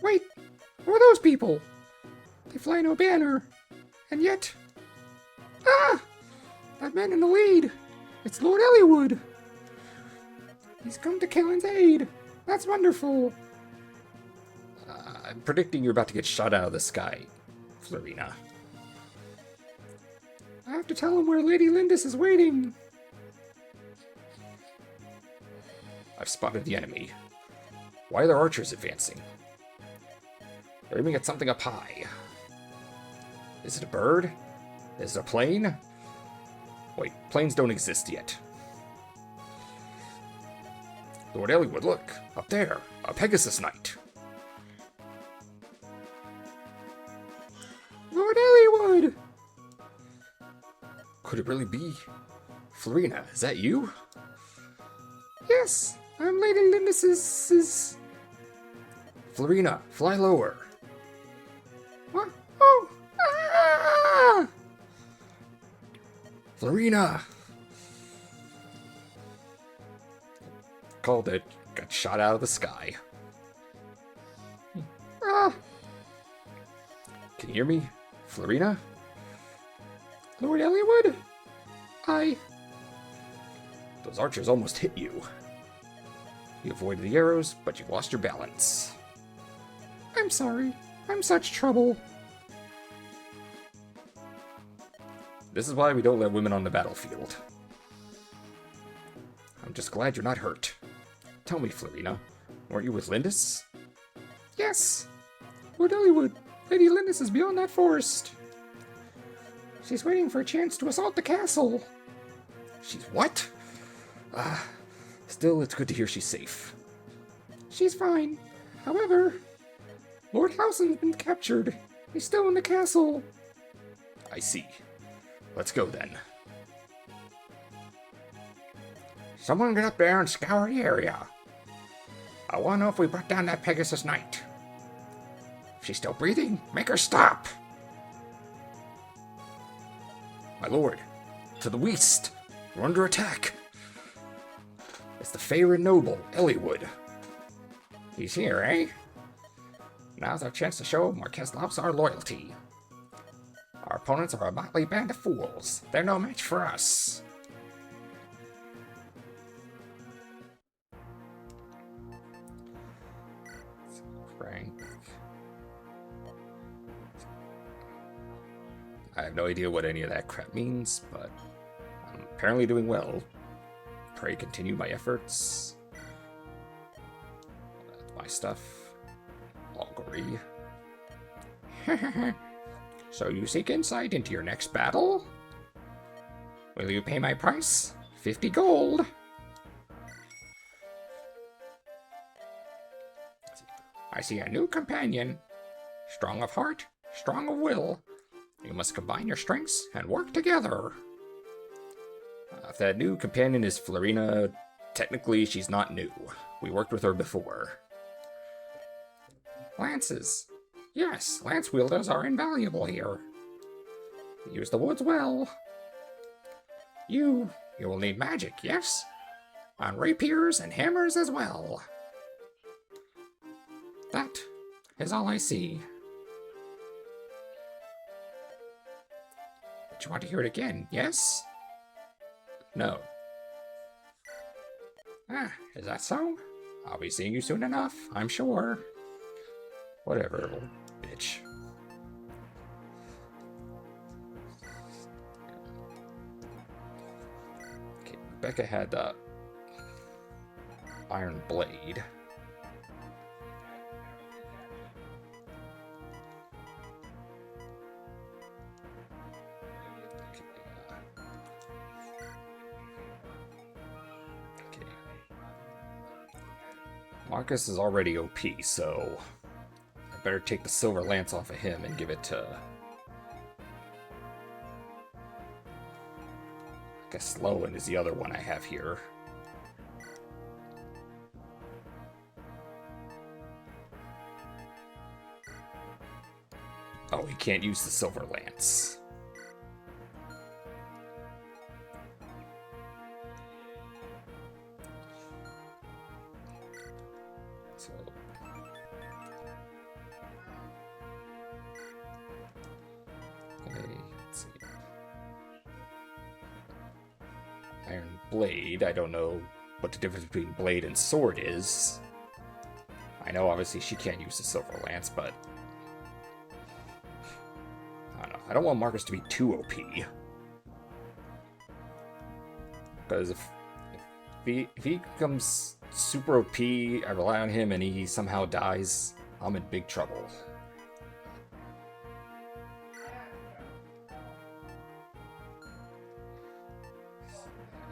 Wait, who are those people? They fly no banner, and yet... Ah! That man in the lead! It's Lord Elliowood! He's come to Kalen's aid! That's wonderful! I'm predicting you're about to get shot out of the sky, Florina. I have to tell him where Lady Lindis is waiting. I've spotted the enemy. Why are their archers advancing? They're aiming at something up high. Is it a bird? Is it a plane? Wait, planes don't exist yet. Lord Elliowood, look! Up there! A Pegasus Knight! Lord Elliowood! Could it really be? Florina, is that you? Yes, I'm Lady Lindis's... Florina, fly lower. What? Oh! Ah! Florina! Called it. Got shot out of the sky. Ah! Can you hear me? Florina? Lord Elliowood? Those archers almost hit you. You avoided the arrows, but you lost your balance. I'm sorry. I'm such trouble. This is why we don't let women on the battlefield. I'm just glad you're not hurt. Tell me, Florina, weren't you with Lindis? Yes. Lord Elliowood, Lady Lindis is beyond that forest. She's waiting for a chance to assault the castle. She's what? Still, it's good to hear she's safe. She's fine. However, Lord Howson's been captured. He's still in the castle. I see. Let's go then. Someone get up there and scour the area. I want to know if we brought down that Pegasus Knight. If she's still breathing, make her stop. My lord, to the west. We're under attack. It's the fair and noble, Elliowood. He's here, eh? Now's our chance to show Marquez Lops our loyalty. Our opponents are a motley band of fools. They're no match for us. Frank. I have no idea what any of that crap means, but I'm apparently doing well. Pray continue my efforts. That's my stuff. Augury. So you seek insight into your next battle? Will you pay my price? 50 gold. I see a new companion. Strong of heart, strong of will. You must combine your strengths and work together. If that new companion is Florina, technically she's not new. We worked with her before. Lances. Yes, lance wielders are invaluable here. Use the woods well. You will need magic, yes? on rapiers and hammers as well. That is all I see. But you want to hear it again, yes? No. Ah, is that so? I'll be seeing you soon enough, I'm sure. Whatever, little bitch. Okay, Rebecca had the iron blade. Marcus is already OP, so I better take the silver lance off of him and give it to... I guess Lowen is the other one I have here. Oh, he can't use the silver lance. So... okay, let's see. Iron blade, I don't know what the difference between blade and sword is. I know obviously she can't use the silver lance, but... I don't know. I don't want Marcus to be too OP. Because if he becomes super OP, I rely on him, and he somehow dies, I'm in big trouble.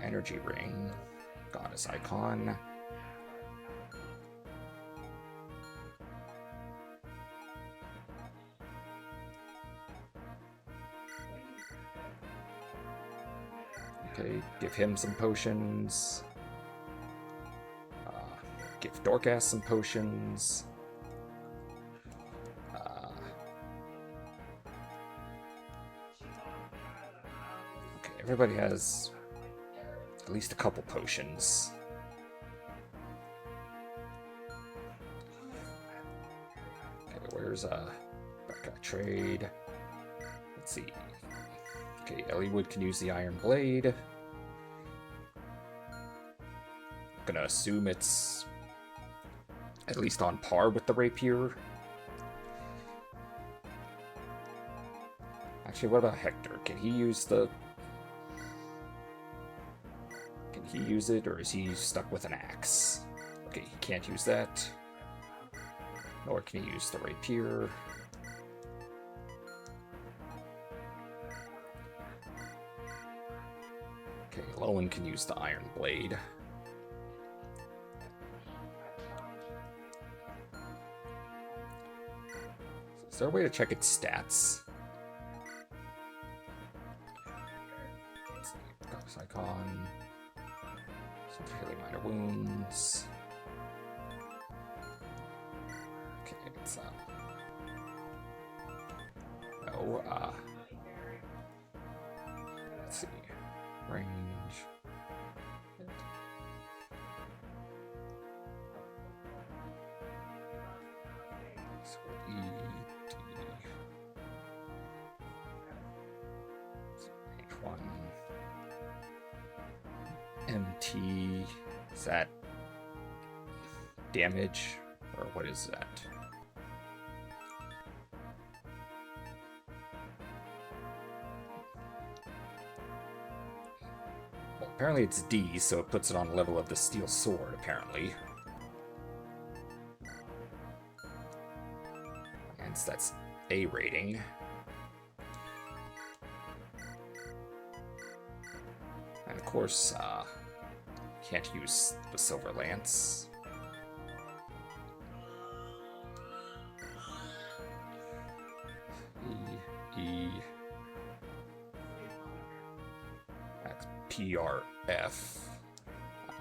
Energy ring, goddess icon. Okay, give him some potions. Give Dorcas some potions. Okay, everybody has at least a couple potions. Okay, where's Becca trade? Let's see. Okay, Elliewood can use the iron blade. I'm gonna assume it's at least on par with the rapier. Actually, what about Hector? Can he use the... Can he use it, or is he stuck with an axe? Okay, he can't use that. Nor can he use the rapier. Okay, Lowen can use the iron blade. Is there a way to check its stats? Let's see. Goddess icon. Severely minor wounds. Okay, it's no, let's see. Range. So H1. MT. Is that damage? Or what is that? Well, apparently it's D, so it puts it on the level of the steel sword, apparently. And that's A rating. And of course, can't use the silver lance. E X P R F. I'm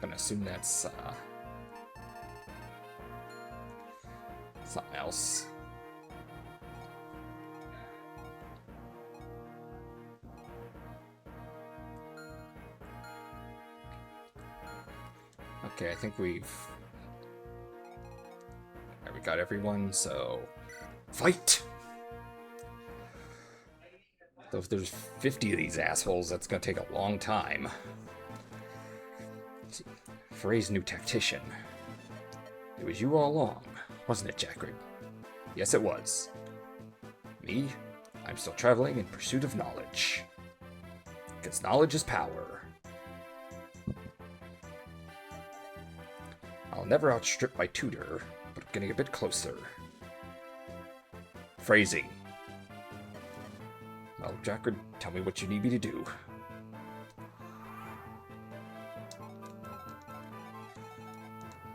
gonna assume that's something else. Okay, I think we've... Alright, we got everyone, so... Fight! Though if there's 50 of these assholes, that's gonna take a long time. Frey's new tactician. It was you all along, wasn't it, Jackred? Yes, it was. Me? I'm still traveling in pursuit of knowledge. Because knowledge is power. I'll never outstrip my tutor, but I'm getting a bit closer. Phrasing. Well, Jackred, tell me what you need me to do.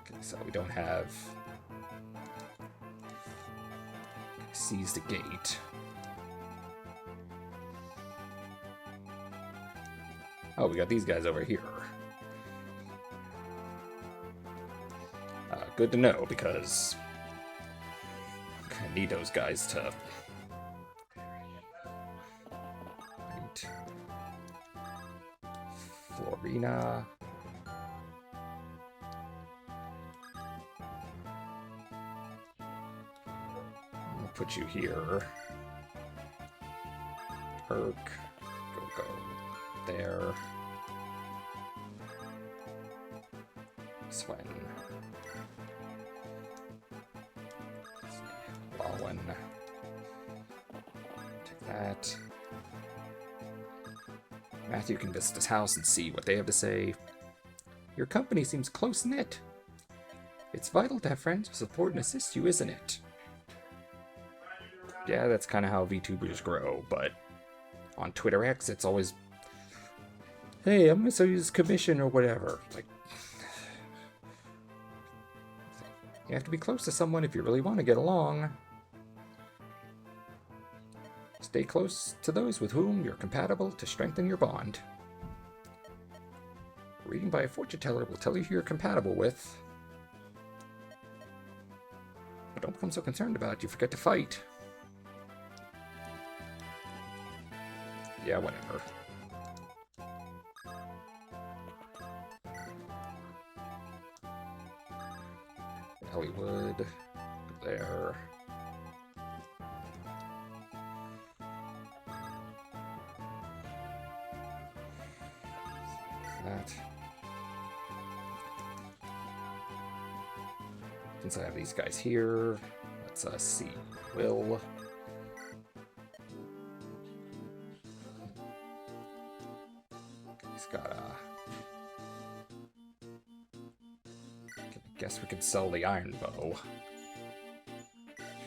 Okay, so we don't have... Seize the gate. Oh, we got these guys over here. Good to know, because I need those guys to... Right. Florina. I'll put you here. Herc. Go there. Swen. Wallen. Take that. Matthew can visit his house and see what they have to say. Your company seems close-knit. It's vital to have friends who support and assist you, isn't it? Yeah, that's kind of how VTubers grow, but on Twitter X, it's always, hey, I'm gonna sell you this commission or whatever. Like, you have to be close to someone if you really want to get along. Stay close to those with whom you're compatible to strengthen your bond. Reading by a fortune teller will tell you who you're compatible with. But don't become so concerned about it you forget to fight. Yeah, whatever. Hollywood. There. That. Since I have these guys here, let's see. Will. He's got a... I guess we could sell the iron bow.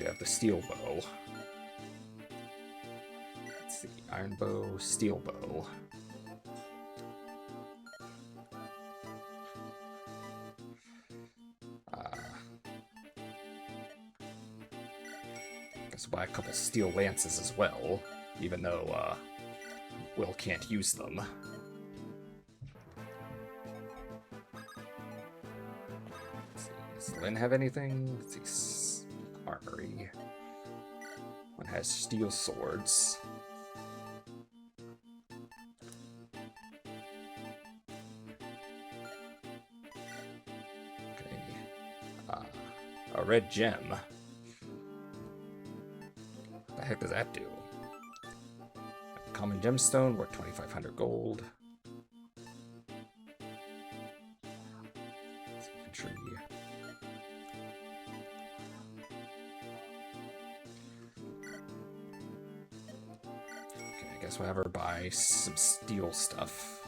We have the steel bow. Let's see. Iron bow, steel bow. Guess we'll buy a couple steel lances as well, even though Will can't use them. Let's see, does Lynn have anything? Let's see, armory. One has steel swords. Okay. A red gem. What the heck does that do? A common gemstone worth 2,500 gold. Tree. Okay, I guess we'll have her buy some steel stuff.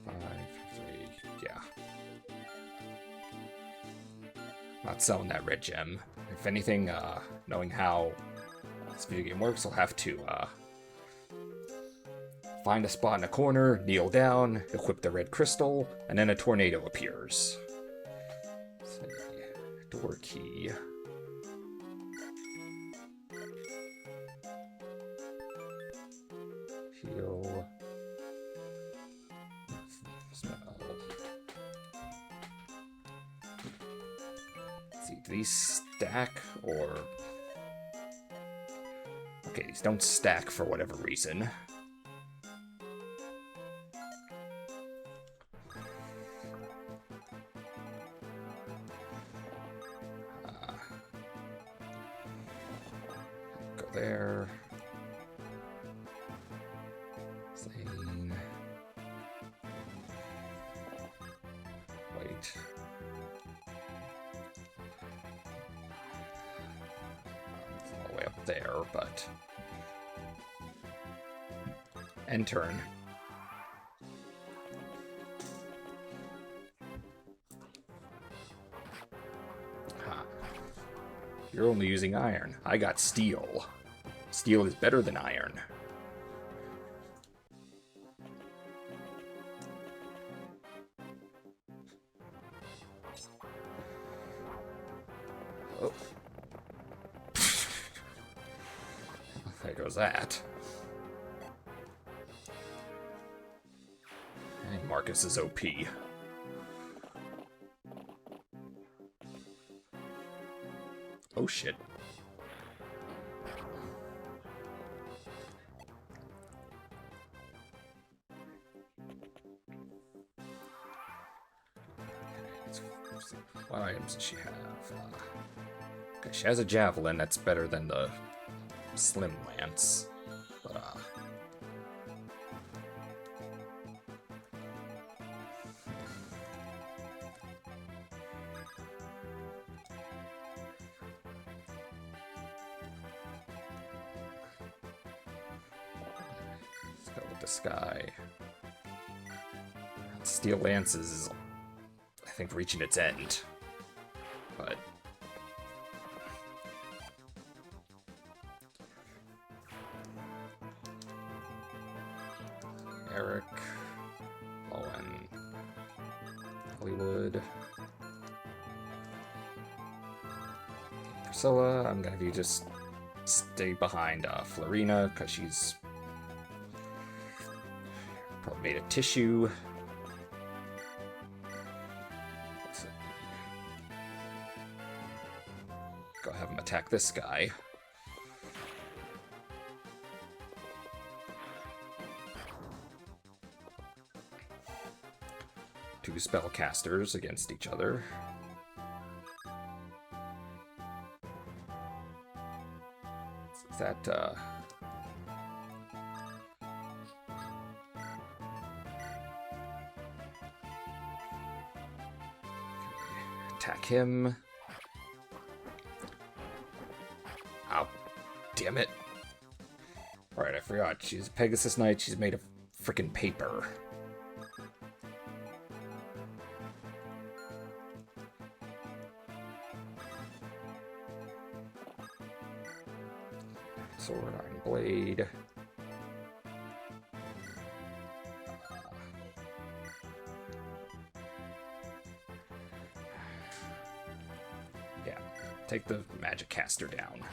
5, 3, yeah. Not selling that red gem. If anything, knowing how this video game works, I'll have to find a spot in a corner, kneel down, equip the red crystal, and then a tornado appears. Let's see. Door key. Heal. Smell. Let's see, do these stack or... Okay, these don't stack for whatever reason. there. Zane. Wait. It's all the way up there, but... End turn. You're only using iron. I got steel. Steel is better than iron. Oh. There goes that. And Marcus is OP. Oh shit. What items does she have? Okay, she has a javelin that's better than the slim lance. But let's go with this guy. Steel Lance is, I think, reaching its end. But Eric, Owen, Hollywood, Priscilla. I'm gonna have you just stay behind Florina because she's probably made of tissue. Go have him attack this guy. Two spellcasters against each other. Is that, attack him. Ow. Damn it. Alright, I forgot. She's Pegasus Knight. She's made of frickin' paper. Sword, Iron Blade. Yeah, take the magic caster down.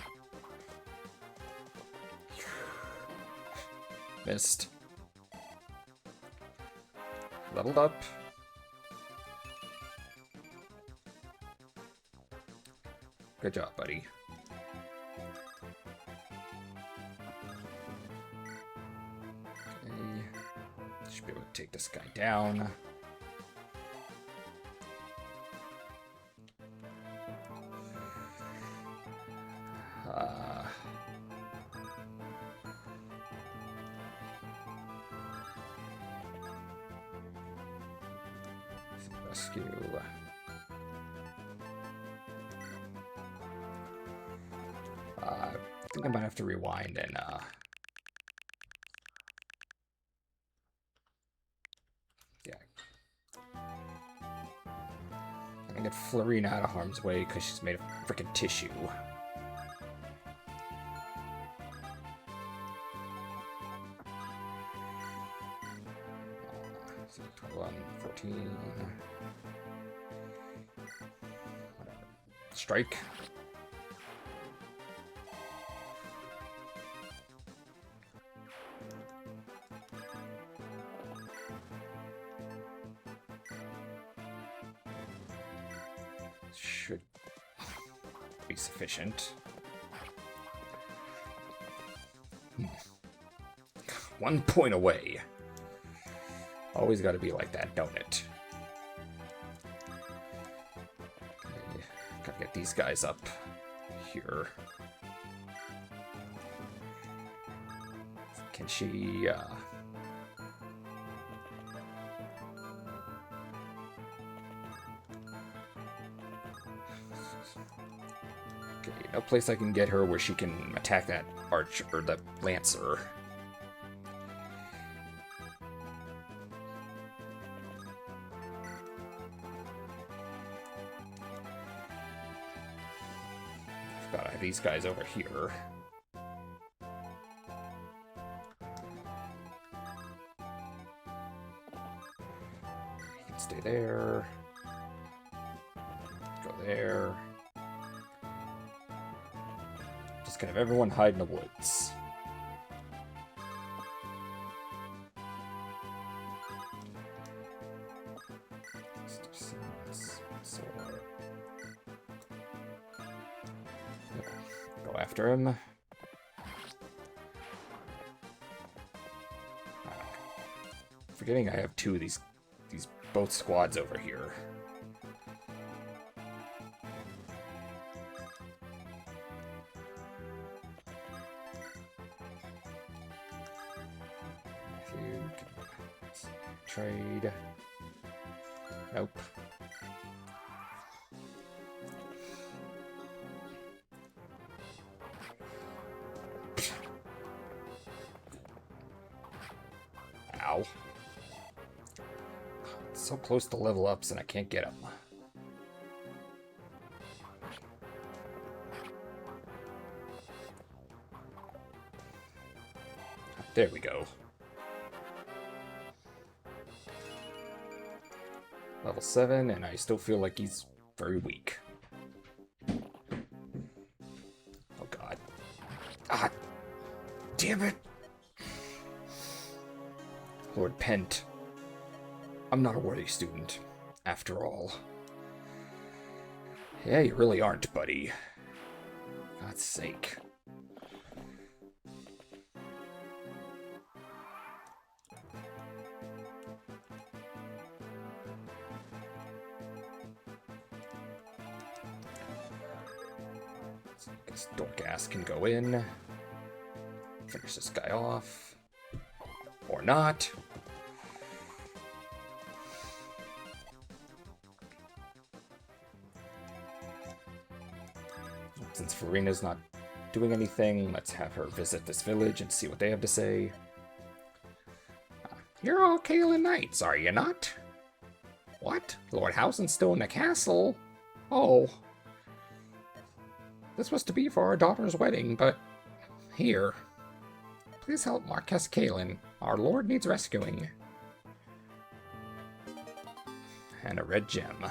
Missed. Leveled up. Good job, buddy. Okay. Should be able to take this guy down. Rescue. I think I might have to rewind and yeah. I can get Florina out of harm's way because she's made of freaking tissue. So 21, 14. Strike. Should be sufficient. 1 point away. Always got to be like that, don't it? Okay, gotta get these guys up here. Can she, Okay, no place I can get her where she can attack that archer, or the lancer. I've got these guys over here. You can stay there. Go there. Just kind of everyone hide in the woods. Go after him. Forgetting I have two of these both squads over here. Trade. Nope. Ow. So close to level ups and I can't get them. There we go. Level 7, and I still feel like he's very weak. Oh god. Ah! Damn it! Lord Pent. I'm not a worthy student, after all. Yeah, you really aren't, buddy. God's sake. Guess Dorcas can go in. Finish this guy off. Or not. Since Farina's not doing anything, let's have her visit this village and see what they have to say. You're all Kaelin Knights, are you not? What? Lord Housen's still in the castle? Oh. This was to be for our daughter's wedding, but... Here. Please help Marquess Kaelin. Our lord needs rescuing. And a red gem.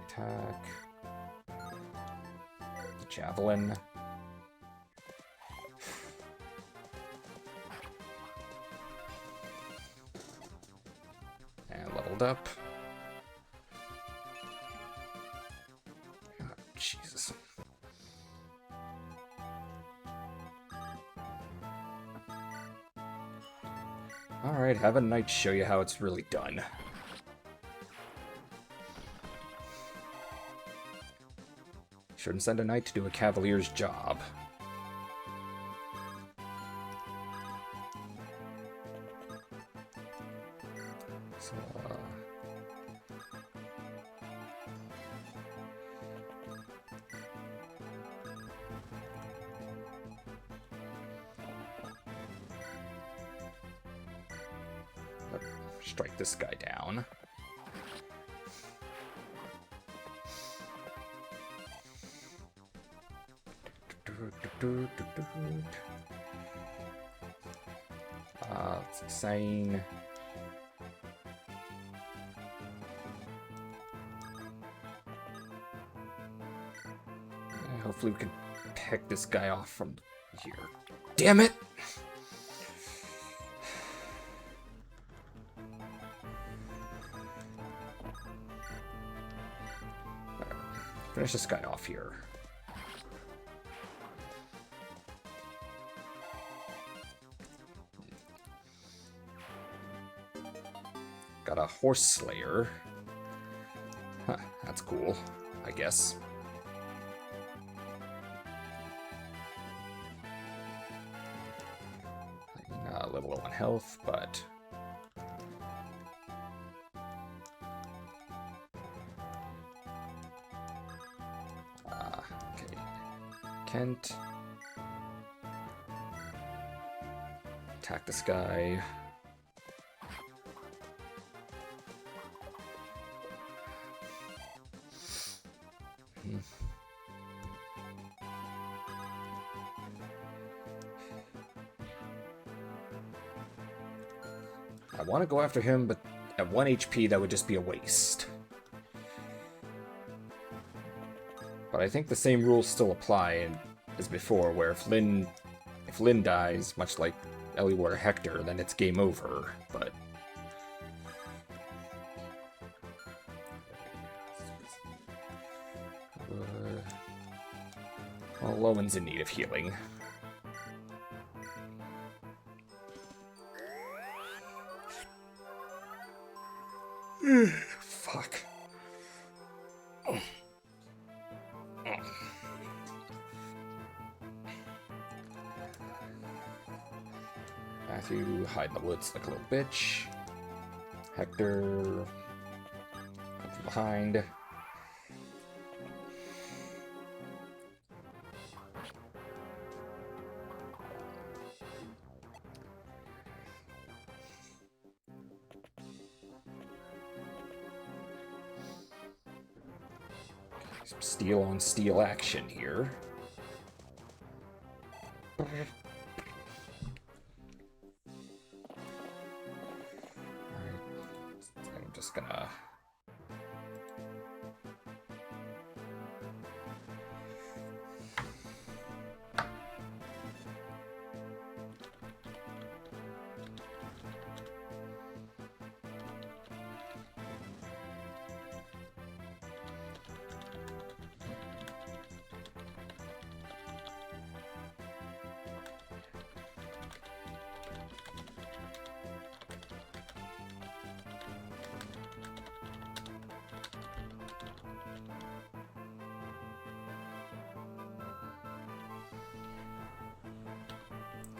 Attack. Javelin. And leveled up. Oh, Jesus. Alright, have a knight show you how it's really done. Shouldn't send a knight to do a cavalier's job. So, strike this guy down. It's insane. Hopefully we can pick this guy off from here. Damn it! Finish this guy off here. Horse Slayer. Huh, that's cool, I guess. A little low on health, but... okay. Kent. Attack this guy. I want to go after him, but at 1 HP that would just be a waste. But I think the same rules still apply as before, where if Lyn dies, much like Eliwood or Hector, then it's game over, but... well, Lowen's in need of healing. Fuck. Matthew, hide in the woods like a little bitch. Hector, come from behind. Some steel on steel action here. I'm just gonna...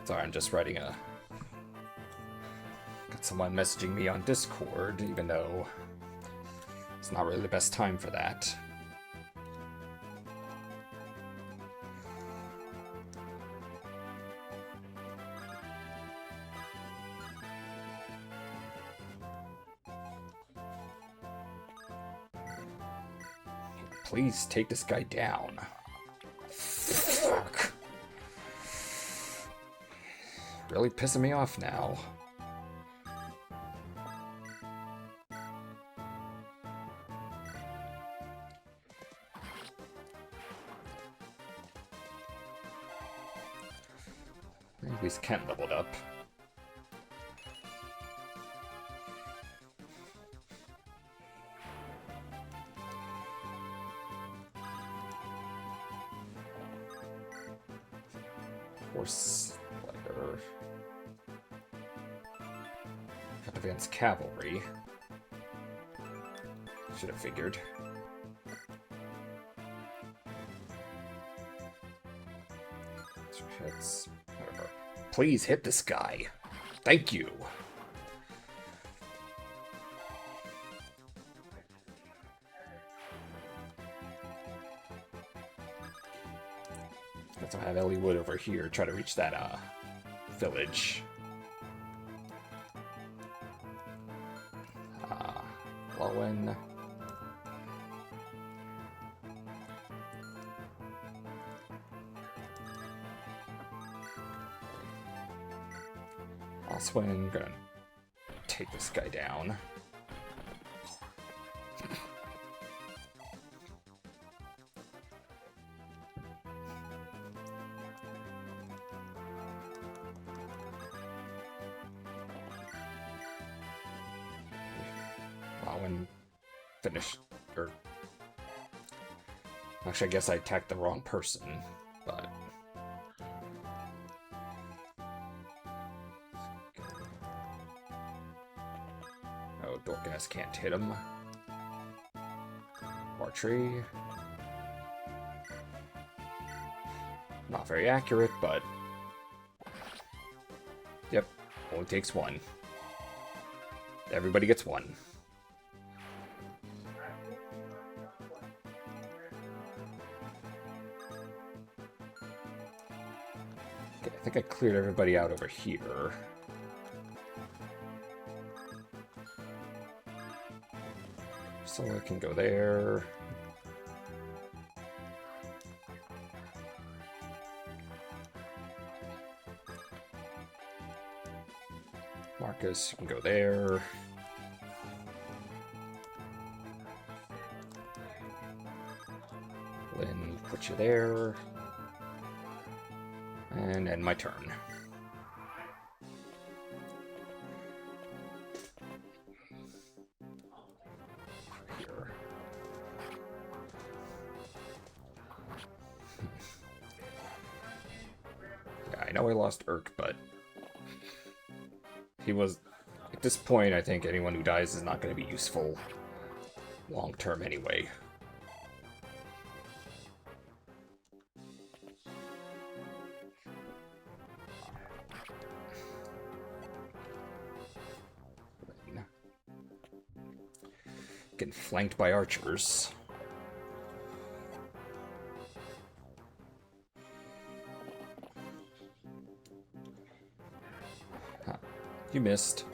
Sorry, I'm just writing a... got someone messaging me on Discord, even though it's not really the best time for that. Please take this guy down. Fuck. Really pissing me off now. At least Kent leveled up. Horse Slayer. Advance cavalry. Should have figured. Hits. Whatever. Please hit this guy. Thank you. Let's have Eliwood over here try to reach that village. Lowen. Oswin, gonna take this guy down. Finish, or actually I guess I attacked the wrong person, but oh, Dorcas. Lioness can't hit him. Archery. Not very accurate, but... Yep, only takes one. Everybody gets one. Okay, I think I cleared everybody out over here. So I can go there. Marcus, you can go there. Lynn, put you there. And end my turn. Here. Yeah, I know I lost Urk, but he was... At this point, I think anyone who dies is not going to be useful long-term anyway. Getting flanked by archers. Huh. You missed.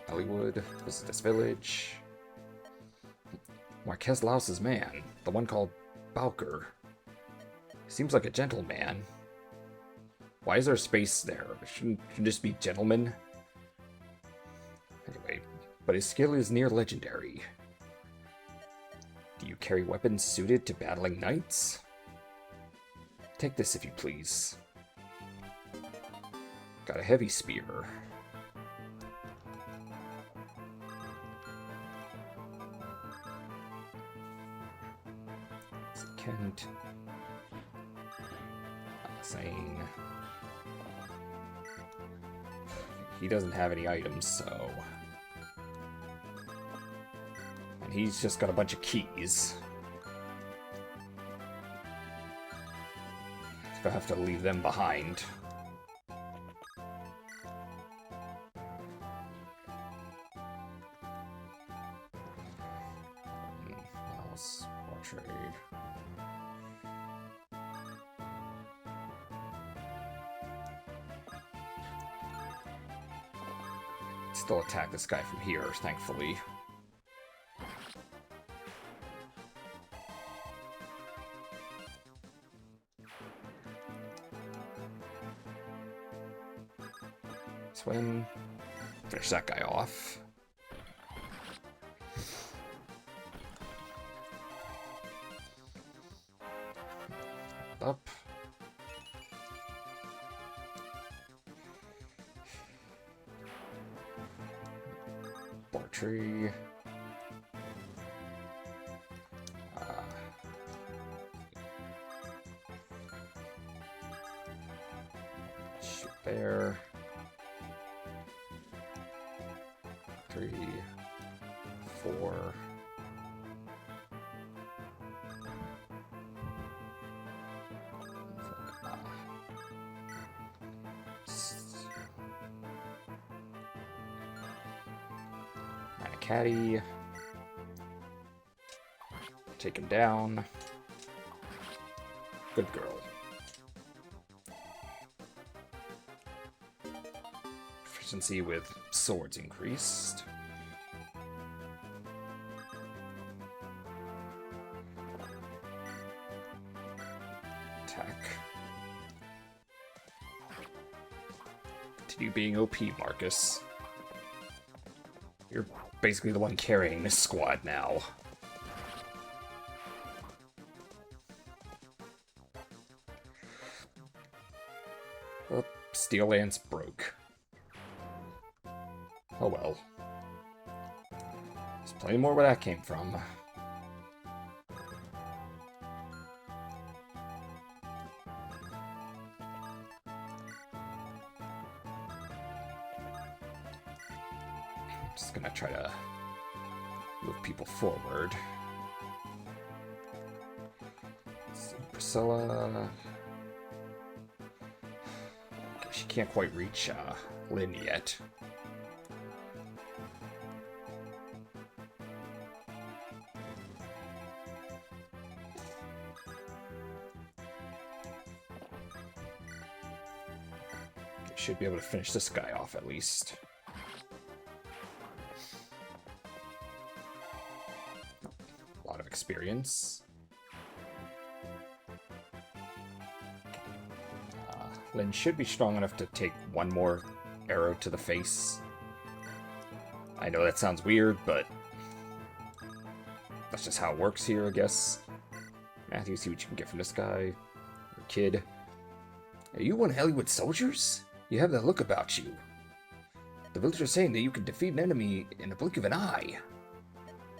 Hollywood, visit this village. Marquez Laus's man, the one called Bowker. Seems like a gentleman. Why is there space there? Shouldn't just be gentlemen? Anyway, but his skill is near legendary. Do you carry weapons suited to battling knights? Take this if you please. Got a heavy spear. Kent. Insane. He doesn't have any items, so... And he's just got a bunch of keys. So I have to leave them behind. Else, trade. Still attack this guy from here, thankfully. Swing. Finish that guy off. Up. Tree. Shoot there. 3, 4. Caddy. Take him down. Good girl. Efficiency with swords increased. Attack. Continue being OP, Marcus. You're basically the one carrying this squad now. Oh, Steel Lance broke. Oh well. There's plenty more where that came from. Just gonna try to move people forward. Let's see, Priscilla. Okay, she can't quite reach Lynn yet. Should be able to finish this guy off at least. A lot of experience. Lynn should be strong enough to take one more arrow to the face. I know that sounds weird, but that's just how it works here, I guess. Matthew, see what you can get from this guy. Your kid. Are you one of Hollywood's soldiers? You have that look about you. The villagers are saying that you can defeat an enemy in a blink of an eye.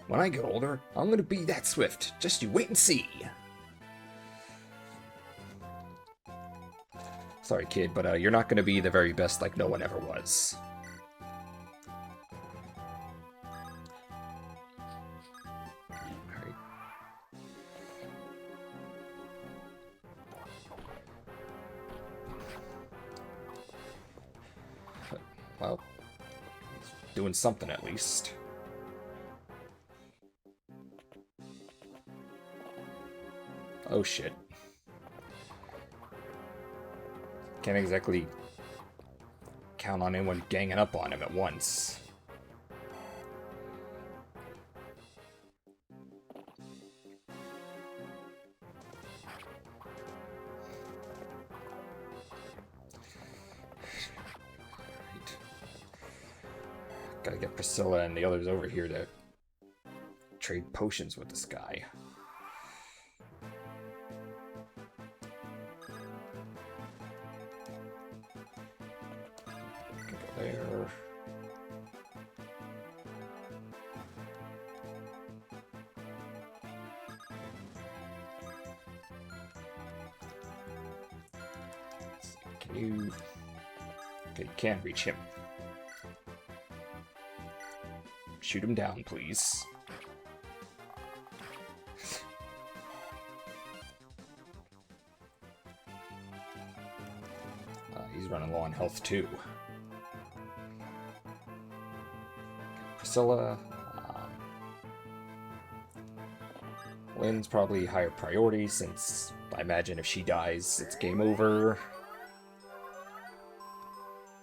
When I get older, I'm gonna be that swift. Just you wait and see. Sorry, kid, but you're not gonna be the very best like no one ever was. Well, he's doing something at least. Oh shit. Can't exactly count on anyone ganging up on him at once. Gotta get Priscilla and the others over here to trade potions with this guy. Can go there. Can you... Okay, you can't reach him. Shoot him down, please. He's running low on health, too. Priscilla. Lynn's probably higher priority, since I imagine if she dies, it's game over.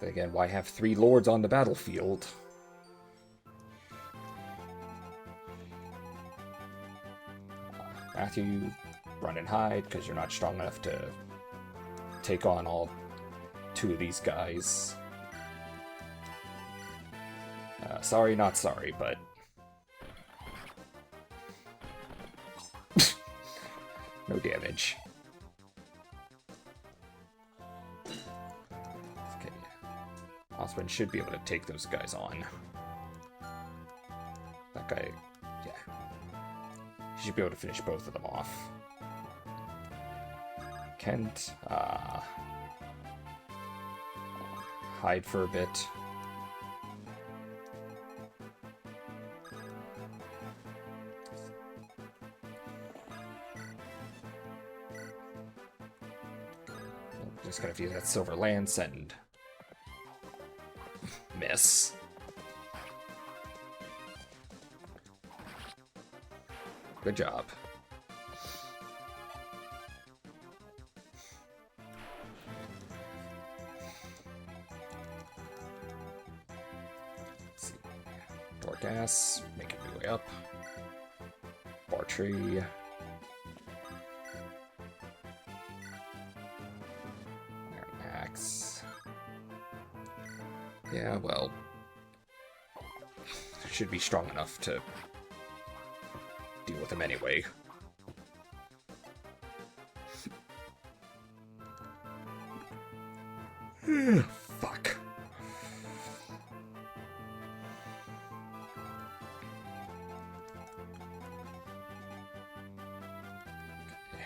Then again, why have 3 lords on the battlefield? Matthew, run and hide, because you're not strong enough to take on all 2 of these guys. Sorry, not sorry, but... no damage. Okay. Osman should be able to take those guys on. That guy... yeah. He should be able to finish both of them off. Kent, hide for a bit. Just gonna use that silver lance and miss. Good job. Let's see. Door gas, making my way up. Bar tree. Iron axe. Yeah, well, should be strong enough to deal with him anyway. Fuck.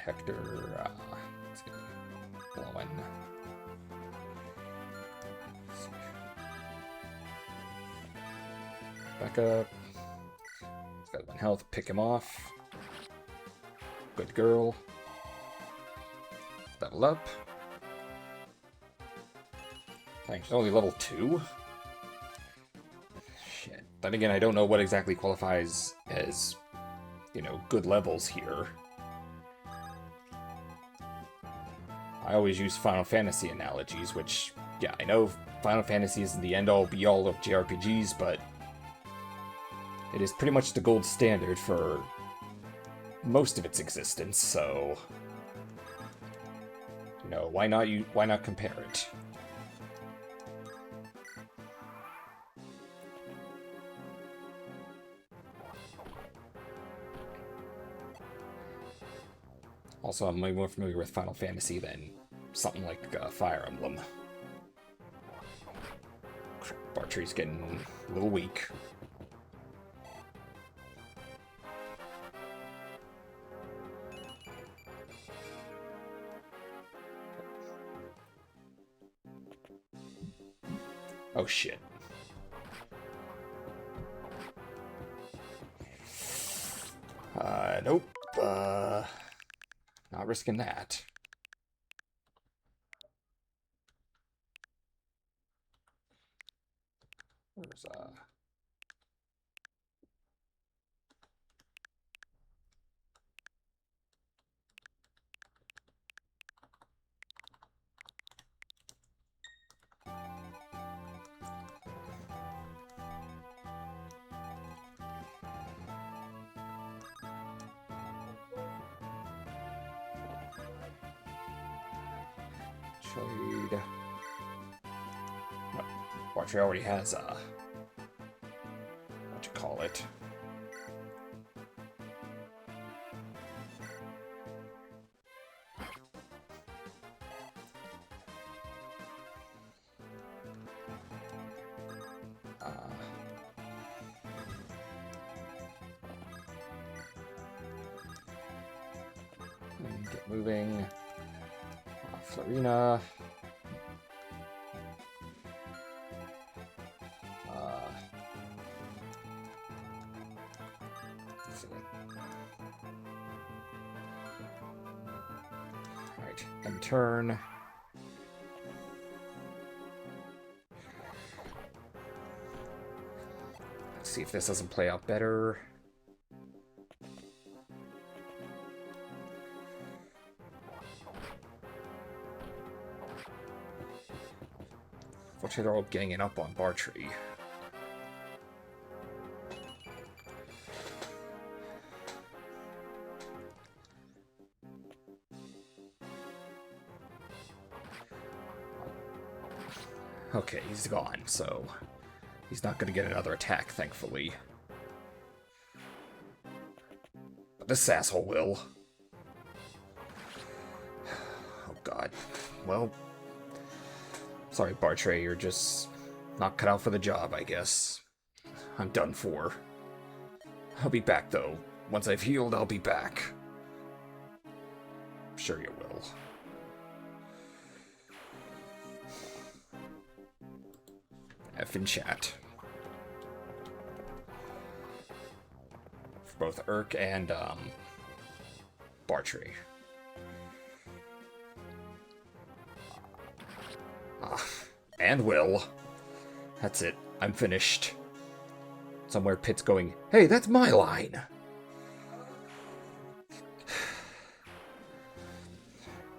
Hector, let's see. Blowing. Back up. He's got 1 health. Pick him off. Good girl. Level up. Thanks. Only level 2? Shit. Then again, I don't know what exactly qualifies as, you know, good levels here. I always use Final Fantasy analogies, which, yeah, I know Final Fantasy isn't the end-all be-all of JRPGs, but it is pretty much the gold standard for most of its existence, so you know, why not compare it? Also, I'm way more familiar with Final Fantasy than something like Fire Emblem. Bartry's getting a little weak. Oh shit. Nope. Not risking that. Where's, Trade. Bartry already has, what you call it? Get moving. Florina. Let's see. Alright, end turn. Let's see if this doesn't play out better. Fortunately, they're all ganging up on Bartry. Okay, he's gone, so he's not going to get another attack, thankfully. But this asshole will. Oh god. Well, sorry, Bartry, you're just not cut out for the job, I guess. I'm done for. I'll be back, though. Once I've healed, I'll be back. I'm sure you will. F in chat. For both Urk and, Bartry. And Will. That's it. I'm finished. Somewhere Pit's going, hey, that's my line!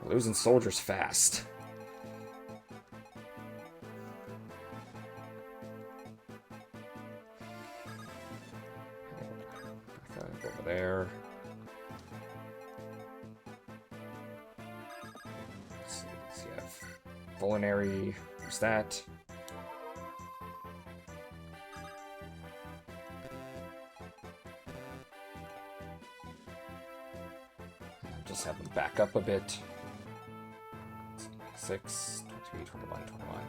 We're losing soldiers fast. Over there. Let's see, you have Culinary. Who's that? Just have them back up a bit. 6, 22, 21, 21.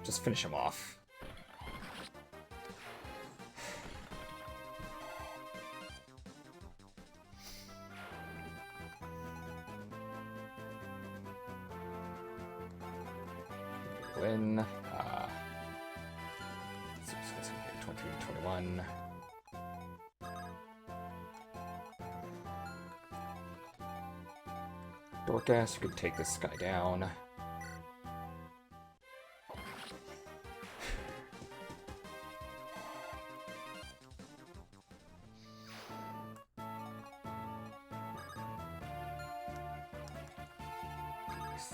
Just finish him off. in. 23, 21. Dorcas, you could take this guy down.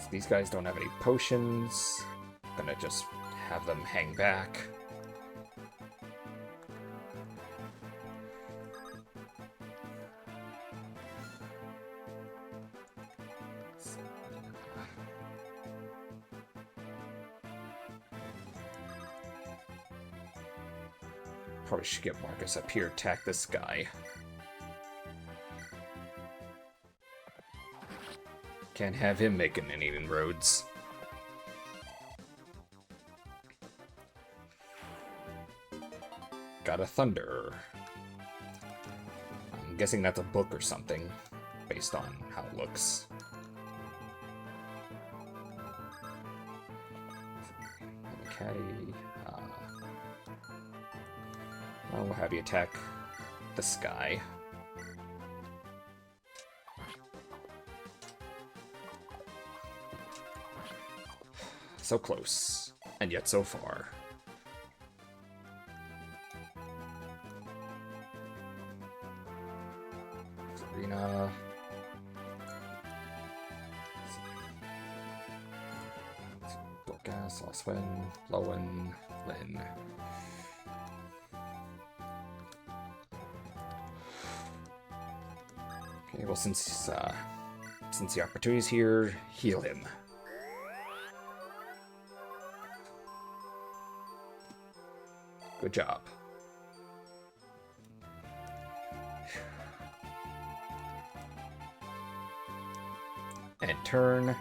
These guys don't have any potions. Gonna just have them hang back. Probably should get Marcus up here, attack this guy. Can't have him making any inroads. Got a thunder. I'm guessing that's a book or something, based on how it looks. Okay. Well, we'll have you attack this guy. So close, and yet so far. Serena. Dorcas, Oswin, Lowen, Lynn. Okay, well, since the opportunity's here, heal him. Good job. And turn.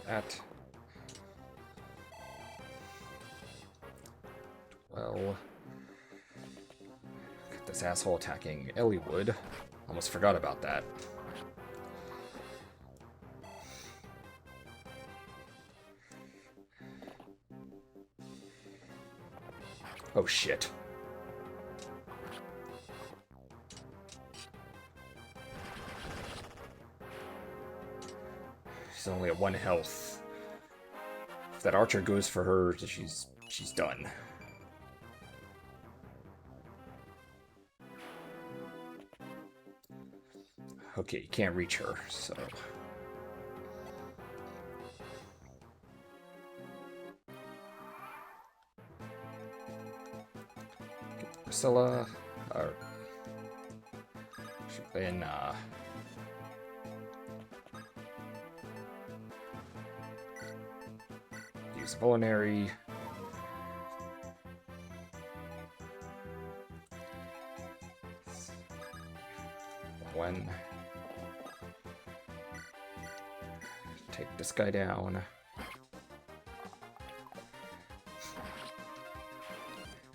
That. Well, got this asshole attacking Elliewood. Almost forgot about that. Oh shit. She's only at 1 health. If that archer goes for her, she's done. Okay, you can't reach her, so... Priscilla, or... then, use Vulnerary. When... take this guy down.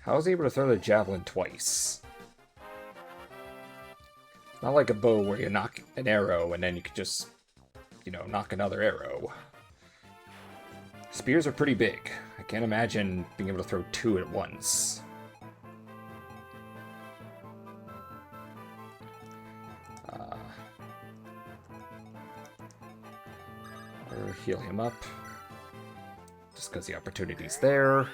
How was he able to throw the javelin twice? Not like a bow where you knock an arrow and then you can just, you know, knock another arrow. Spears are pretty big. I can't imagine being able to throw 2 at once. Or heal him up. Just because the opportunity's there.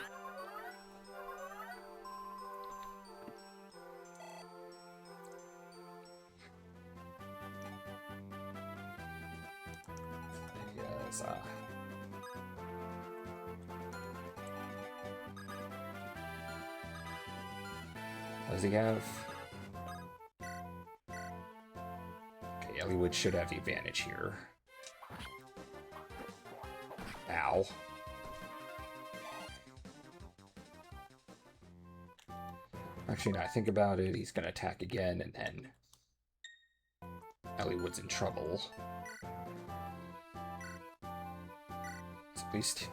What does he have? Okay, Elliewood should have the advantage here. Ow. Actually, now I think about it, he's gonna attack again, and then Elliewood's in trouble. Let's at least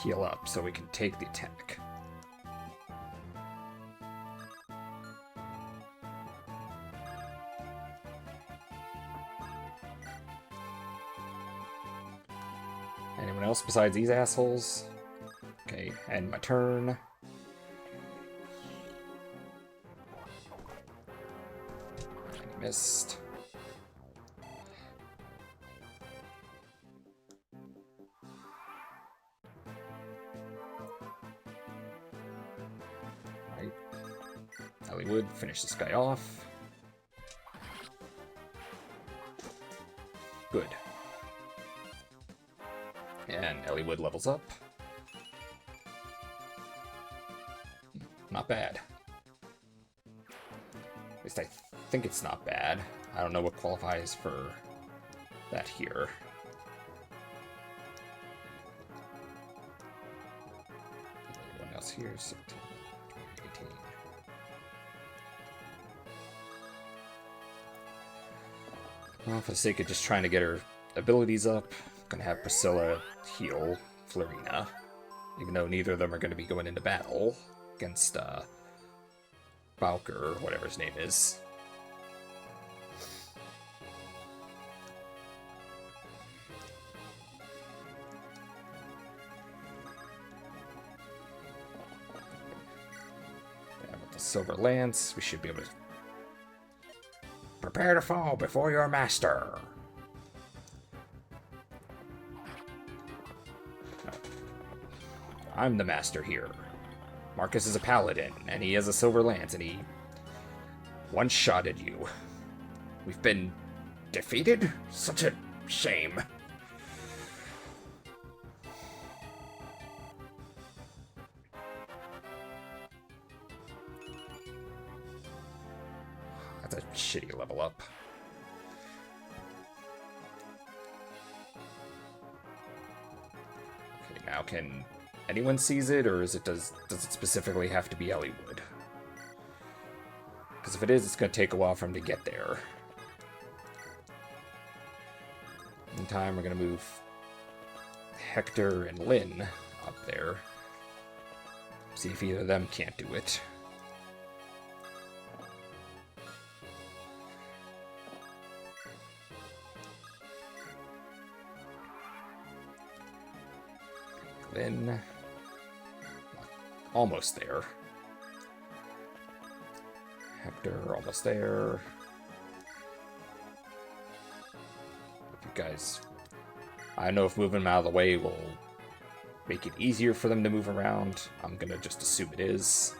heal up so we can take the attack. else besides these assholes. Okay, end my turn. I missed. Alright. Hollywood, finish this guy off. Good. And Elliewood levels up. Not bad. At least I think it's not bad. I don't know what qualifies for that here. Anyone else here? 17, 18. Well, for the sake of just trying to get her abilities up, I'm gonna have Priscilla heal Florina, even though neither of them are gonna be going into battle against Bowker, or whatever his name is. And with the Silver Lance, we should be able to prepare to fall before your master. I'm the master here. Marcus is a paladin, and he has a silver lance, and he one-shotted you. We've been defeated? Such a shame. That's a shitty level up. Okay, now can anyone seize it, or is it does it specifically have to be Elliewood? Because if it is, it's going to take a while for him to get there. Meantime, we're going to move Hector and Lynn up there. See if either of them can't do it. Lynn. Almost there. Hector, almost there. If you guys... I don't know if moving them out of the way will make it easier for them to move around. I'm gonna just assume it is.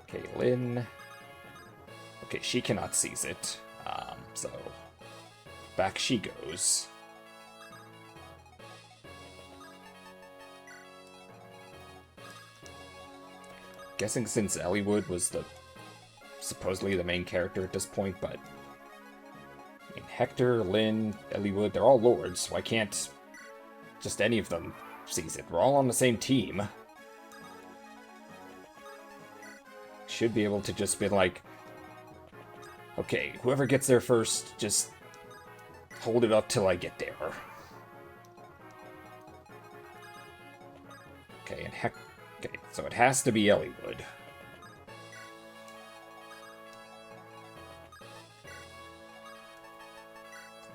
Okay, Lynn. Okay, she cannot seize it. So back she goes. Guessing since Elliewood was supposedly the main character at this point, but I mean, Hector, Lynn, Elliewood, they're all lords. Why can't just any of them seize it? We're all on the same team. Should be able to just be like, okay, whoever gets there first, just hold it up till I get there. Okay, and okay, so it has to be Elliewood.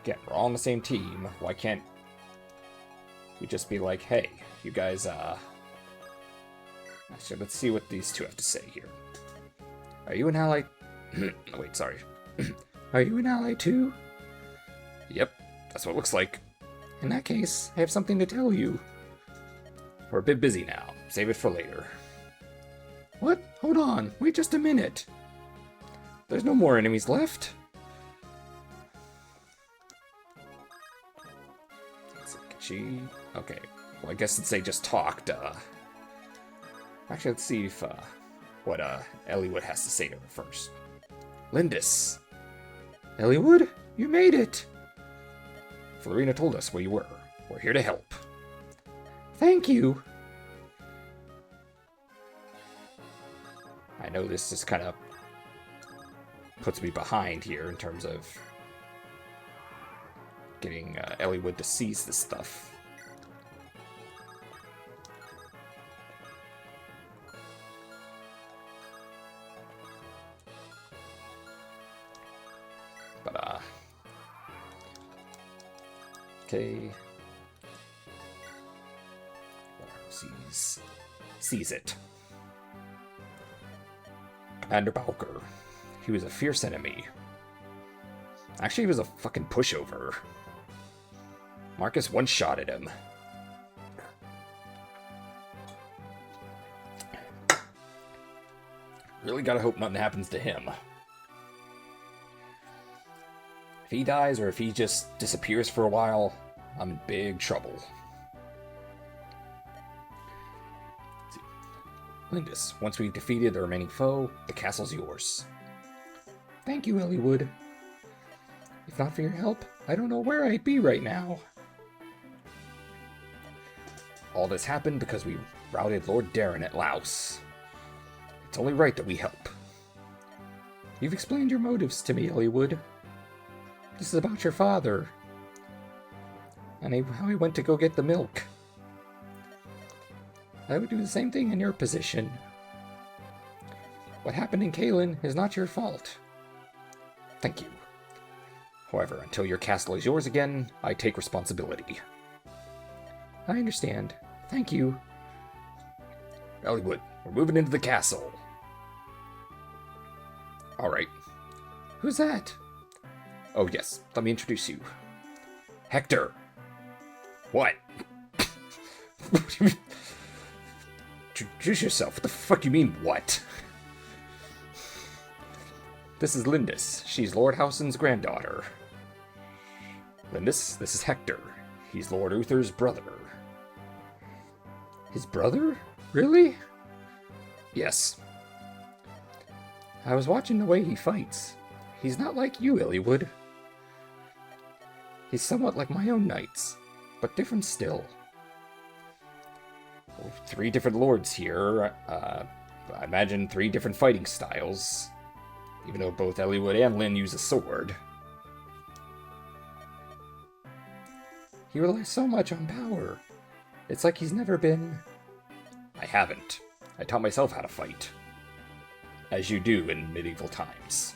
Again, we're all on the same team. Why can't we just be like, hey, you guys, actually, let's see what these two have to say here. Are you an ally? Wait, sorry. Are you an ally too? Yep, that's what it looks like. In that case, I have something to tell you. We're a bit busy now. Save it for later. What? Hold on. Wait just a minute. There's no more enemies left. She... Okay. Well, I guess since they just talked, actually, let's see if, what, Elliewood has to say to her first. Lindis. Elliewood? You made it! Florina told us where you were. We're here to help. Thank you! I know this just kind of puts me behind here in terms of getting Elliewood to seize this stuff. But, Okay. Sees it. Commander Bowker. He was a fierce enemy. Actually, he was a fucking pushover. Marcus one-shotted him. Really gotta hope nothing happens to him. If he dies or if he just disappears for a while, I'm in big trouble. Lindis, once we've defeated the remaining foe, the castle's yours. Thank you, Elliewood. If not for your help, I don't know where I'd be right now. All this happened because we routed Lord Darren at Laos. It's only right that we help. You've explained your motives to me, Elliewood. This is about your father. And how he went to go get the milk. I would do the same thing in your position. What happened in Kalen is not your fault. Thank you. However, until your castle is yours again, I take responsibility. I understand. Thank you. Elliewood, we're moving into the castle. Alright. Who's that? Oh yes, let me introduce you. Hector! What? What do you mean? Introduce yourself. What the fuck you mean, what? This is Lindis. She's Lord Howson's granddaughter. Lindis, this is Hector. He's Lord Uther's brother. His brother? Really? Yes. I was watching the way he fights. He's not like you, Elliewood. He's somewhat like my own knights, but different still. 3 different lords here. I imagine 3 different fighting styles. Even though both Elliewood and Lynn use a sword. He relies so much on power. It's like he's never been... I haven't. I taught myself how to fight. As you do in medieval times.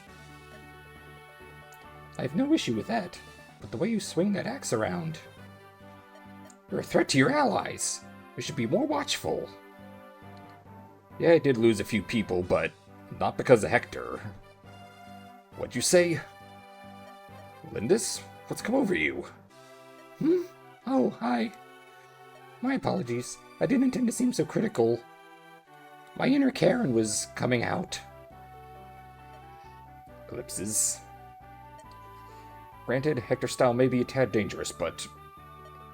I have no issue with that, but the way you swing that axe around... You're a threat to your allies. We should be more watchful. Yeah, I did lose a few people, but not because of Hector. What'd you say? Lindis? What's come over you? Oh, hi. My apologies. I didn't intend to seem so critical. My inner Karen was coming out. Ellipses. Granted, Hector's style may be a tad dangerous, but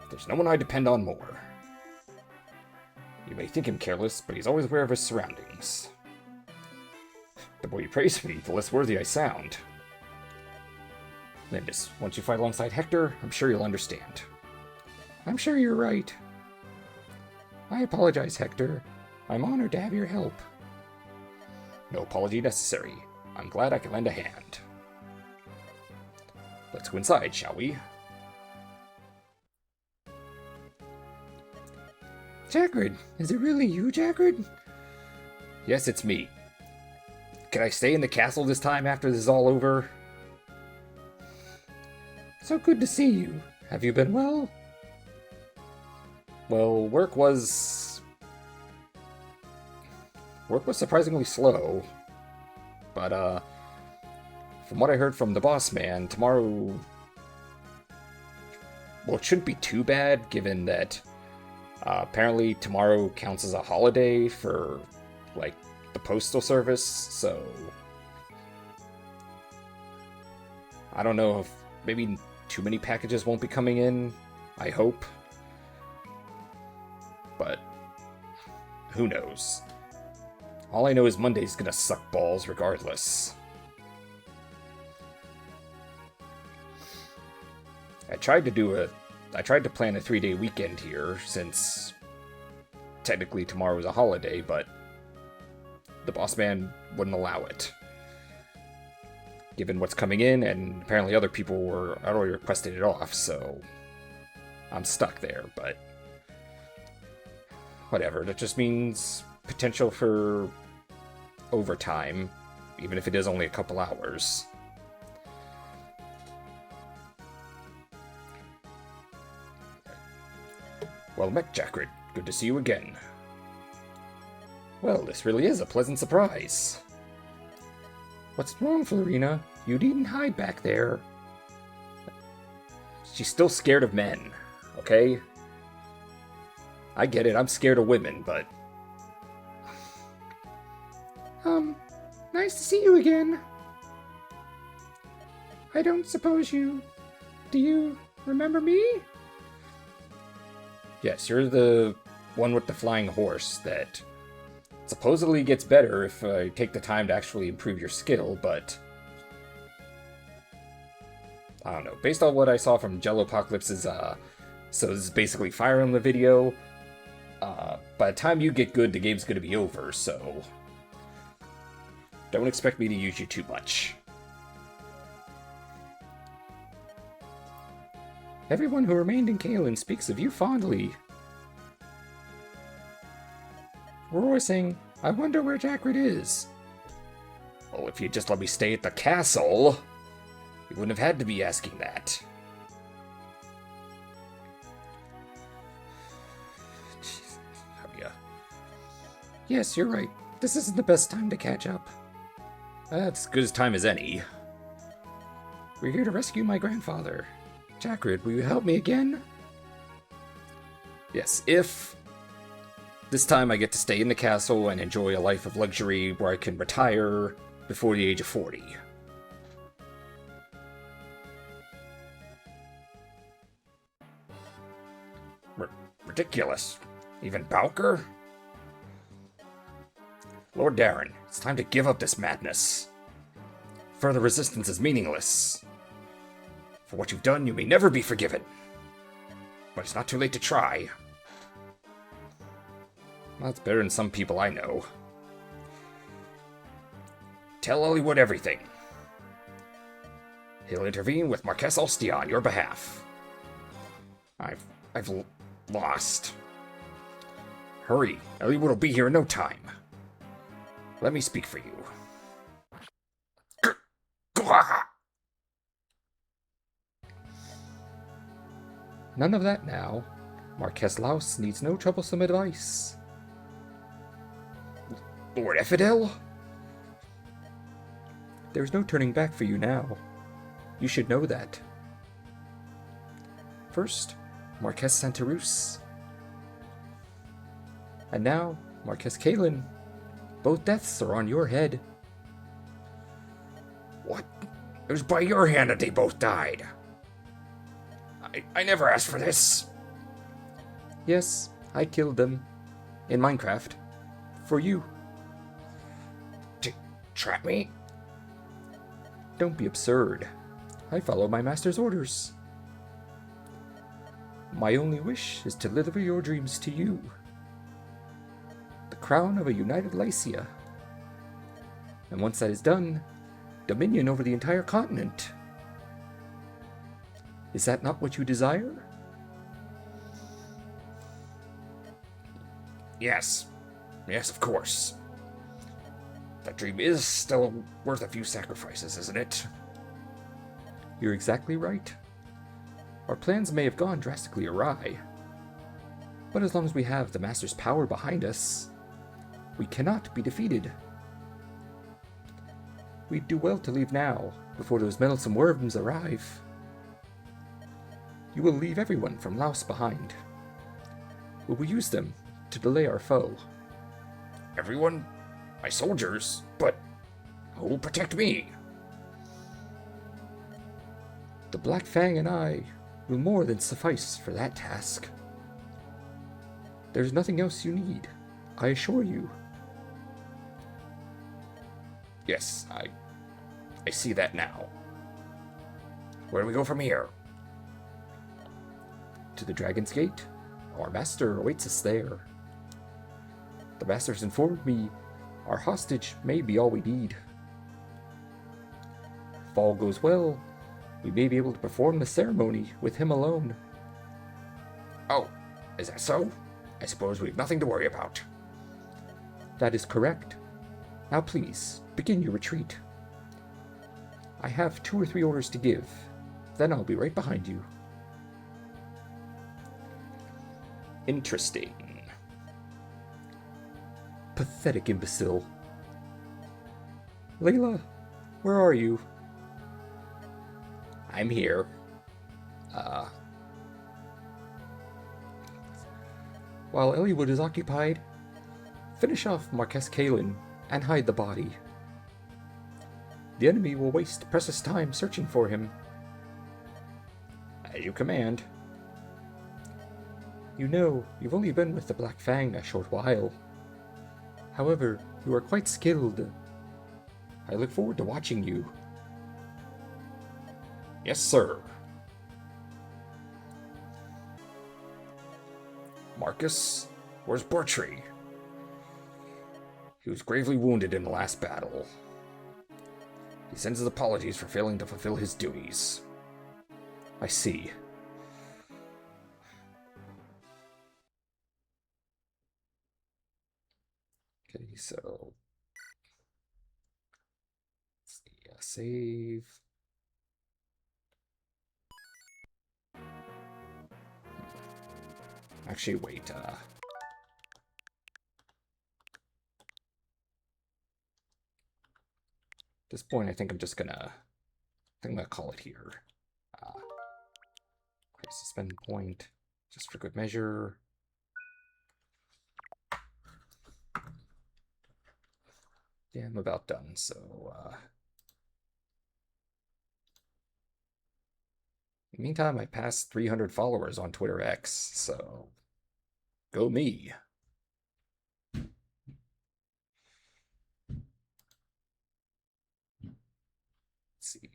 there's no one I depend on more. You may think him careless, but he's always aware of his surroundings. The more you praise me, the less worthy I sound. Lindis, once you fight alongside Hector, I'm sure you'll understand. I'm sure you're right. I apologize, Hector. I'm honored to have your help. No apology necessary. I'm glad I can lend a hand. Let's go inside, shall we? Jagrid, is it really you, Jagrid? Yes, it's me. Can I stay in the castle this time after this is all over? So good to see you. Have you been well? Well, work was surprisingly slow. But, from what I heard from the boss man, tomorrow... Well, it shouldn't be too bad, given that apparently tomorrow counts as a holiday for, like, the postal service, so... I don't know if maybe too many packages won't be coming in, I hope. But who knows? All I know is Monday's gonna suck balls regardless. I tried to plan a 3-day weekend here, since technically tomorrow is a holiday, but the boss man wouldn't allow it. Given what's coming in, and apparently other people were already requested it off, so I'm stuck there, but whatever. That just means potential for overtime, even if it is only a couple hours. Well met, Jackred. Good to see you again. Well, this really is a pleasant surprise. What's wrong, Florina? You needn't hide back there. She's still scared of men, okay? I get it, I'm scared of women, but... Nice to see you again. I don't suppose you... Do you remember me? Yes, you're the one with the flying horse that supposedly gets better if I take the time to actually improve your skill, but... I don't know. Based on what I saw from Jellopocalypse's, so this is basically Fire Emblem video, by the time you get good, the game's gonna be over, so... Don't expect me to use you too much. Everyone who remained in Kalen speaks of you fondly. We're always saying, I wonder where Jackred is. Well, if you'd just let me stay at the castle, you wouldn't have had to be asking that. Jeez, yeah. Yes, you're right. This isn't the best time to catch up. That's as good as time as any. We're here to rescue my grandfather. Jackred, will you help me again? Yes, if this time I get to stay in the castle and enjoy a life of luxury where I can retire before the age of 40. Ridiculous. Even Bowker? Lord Darren, it's time to give up this madness. Further resistance is meaningless. For what you've done, you may never be forgiven. But it's not too late to try. Well, that's better than some people I know. Tell Eliwood everything. He'll intervene with Marquess Ostia on your behalf. I've lost. Hurry, Eliwood will be here in no time. Let me speak for you. None of that now. Marquess Laus needs no troublesome advice. Lord Effidel? There's no turning back for you now. You should know that. First, Marquess Santarus. And now, Marquess Kalen. Both deaths are on your head. What? It was by your hand that they both died. I never asked for this. Yes, I killed them. In Minecraft. For you. To trap me? Don't be absurd. I follow my master's orders. My only wish is to deliver your dreams to you. The crown of a united Lycia. And once that is done, dominion over the entire continent. Is that not what you desire? Yes. Yes, of course. That dream is still worth a few sacrifices, isn't it? You're exactly right. Our plans may have gone drastically awry. But as long as we have the Master's power behind us, we cannot be defeated. We'd do well to leave now, before those meddlesome worms arrive. You will leave everyone from Laos behind. We will use them to delay our foe. Everyone? My soldiers? But who will protect me? The Black Fang and I will more than suffice for that task. There's nothing else you need, I assure you. Yes, I see that now. Where do we go from here? To the Dragon's Gate. Our master awaits us there. The master's informed me our hostage may be all we need. If all goes well, we may be able to perform the ceremony with him alone. Oh, is that so? I suppose we have nothing to worry about. That is correct. Now please, begin your retreat. I have 2 or 3 orders to give. Then I'll be right behind you. Interesting. Pathetic imbecile. Layla, where are you? I'm here. While Elliowood is occupied, finish off Marquess Kalin and hide the body. The enemy will waste precious time searching for him. As you command. You know, you've only been with the Black Fang a short while. However, you are quite skilled. I look forward to watching you. Yes, sir. Marcus, where's Bertree? He was gravely wounded in the last battle. He sends his apologies for failing to fulfill his duties. I see. Okay, so... let's see, save... Actually, wait, at this point, I think I'm just gonna... I'm gonna call it here. Okay, suspend point, just for good measure. Yeah, I'm about done, so, in the meantime, I passed 300 followers on Twitter X, so... go me. Let's see.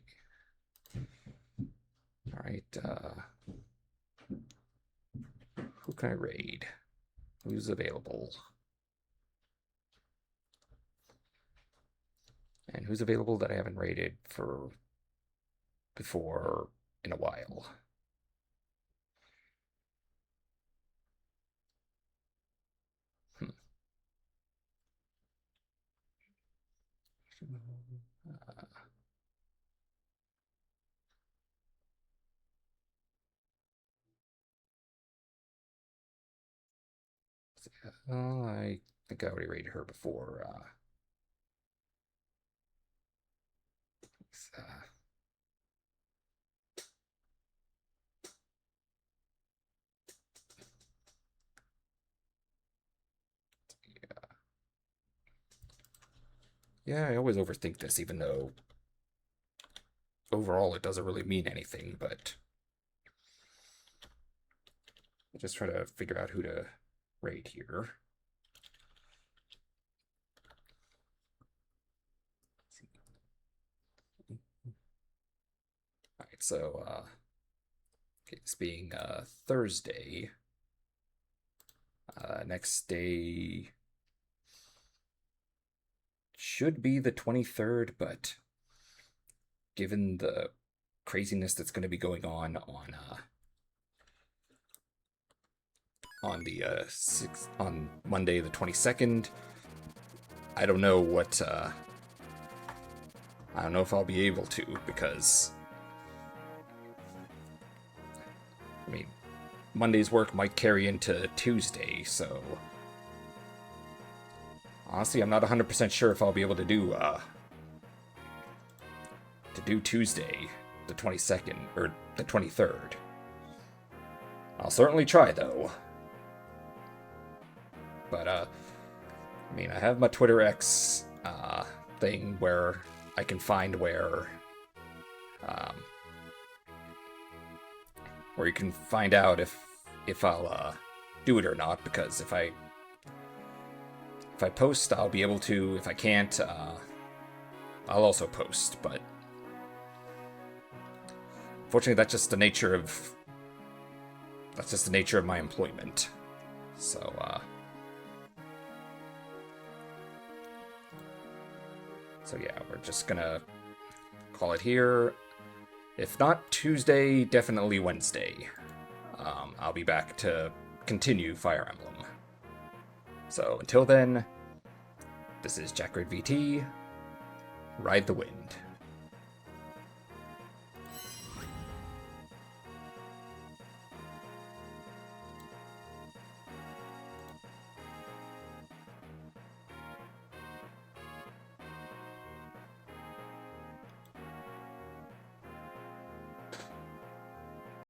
Alright, who can I raid? Who's available? And who's available that I haven't raided for before in a while? I think I already rated her before. Yeah, I always overthink this, even though overall it doesn't really mean anything, but I just try to figure out who to raid here. Alright, so, okay, this being Thursday, next day should be the 23rd, but given the craziness that's going to be going on the on Monday the 22nd, I don't know what I don't know if I'll be able to, because I mean, Monday's work might carry into Tuesday, so honestly, I'm not 100% sure if I'll be able to do Tuesday, the 22nd, or the 23rd. I'll certainly try, though. But, I mean, I have my Twitter X thing where I can find where you can find out if I'll do it or not, because if I post, I'll be able to. If I can't, I'll also post, but unfortunately that's just the nature of my employment. So yeah, we're just gonna call it here. If not Tuesday, definitely Wednesday. I'll be back to continue Fire Emblem. So until then, this is Jack Red VT. Ride the wind.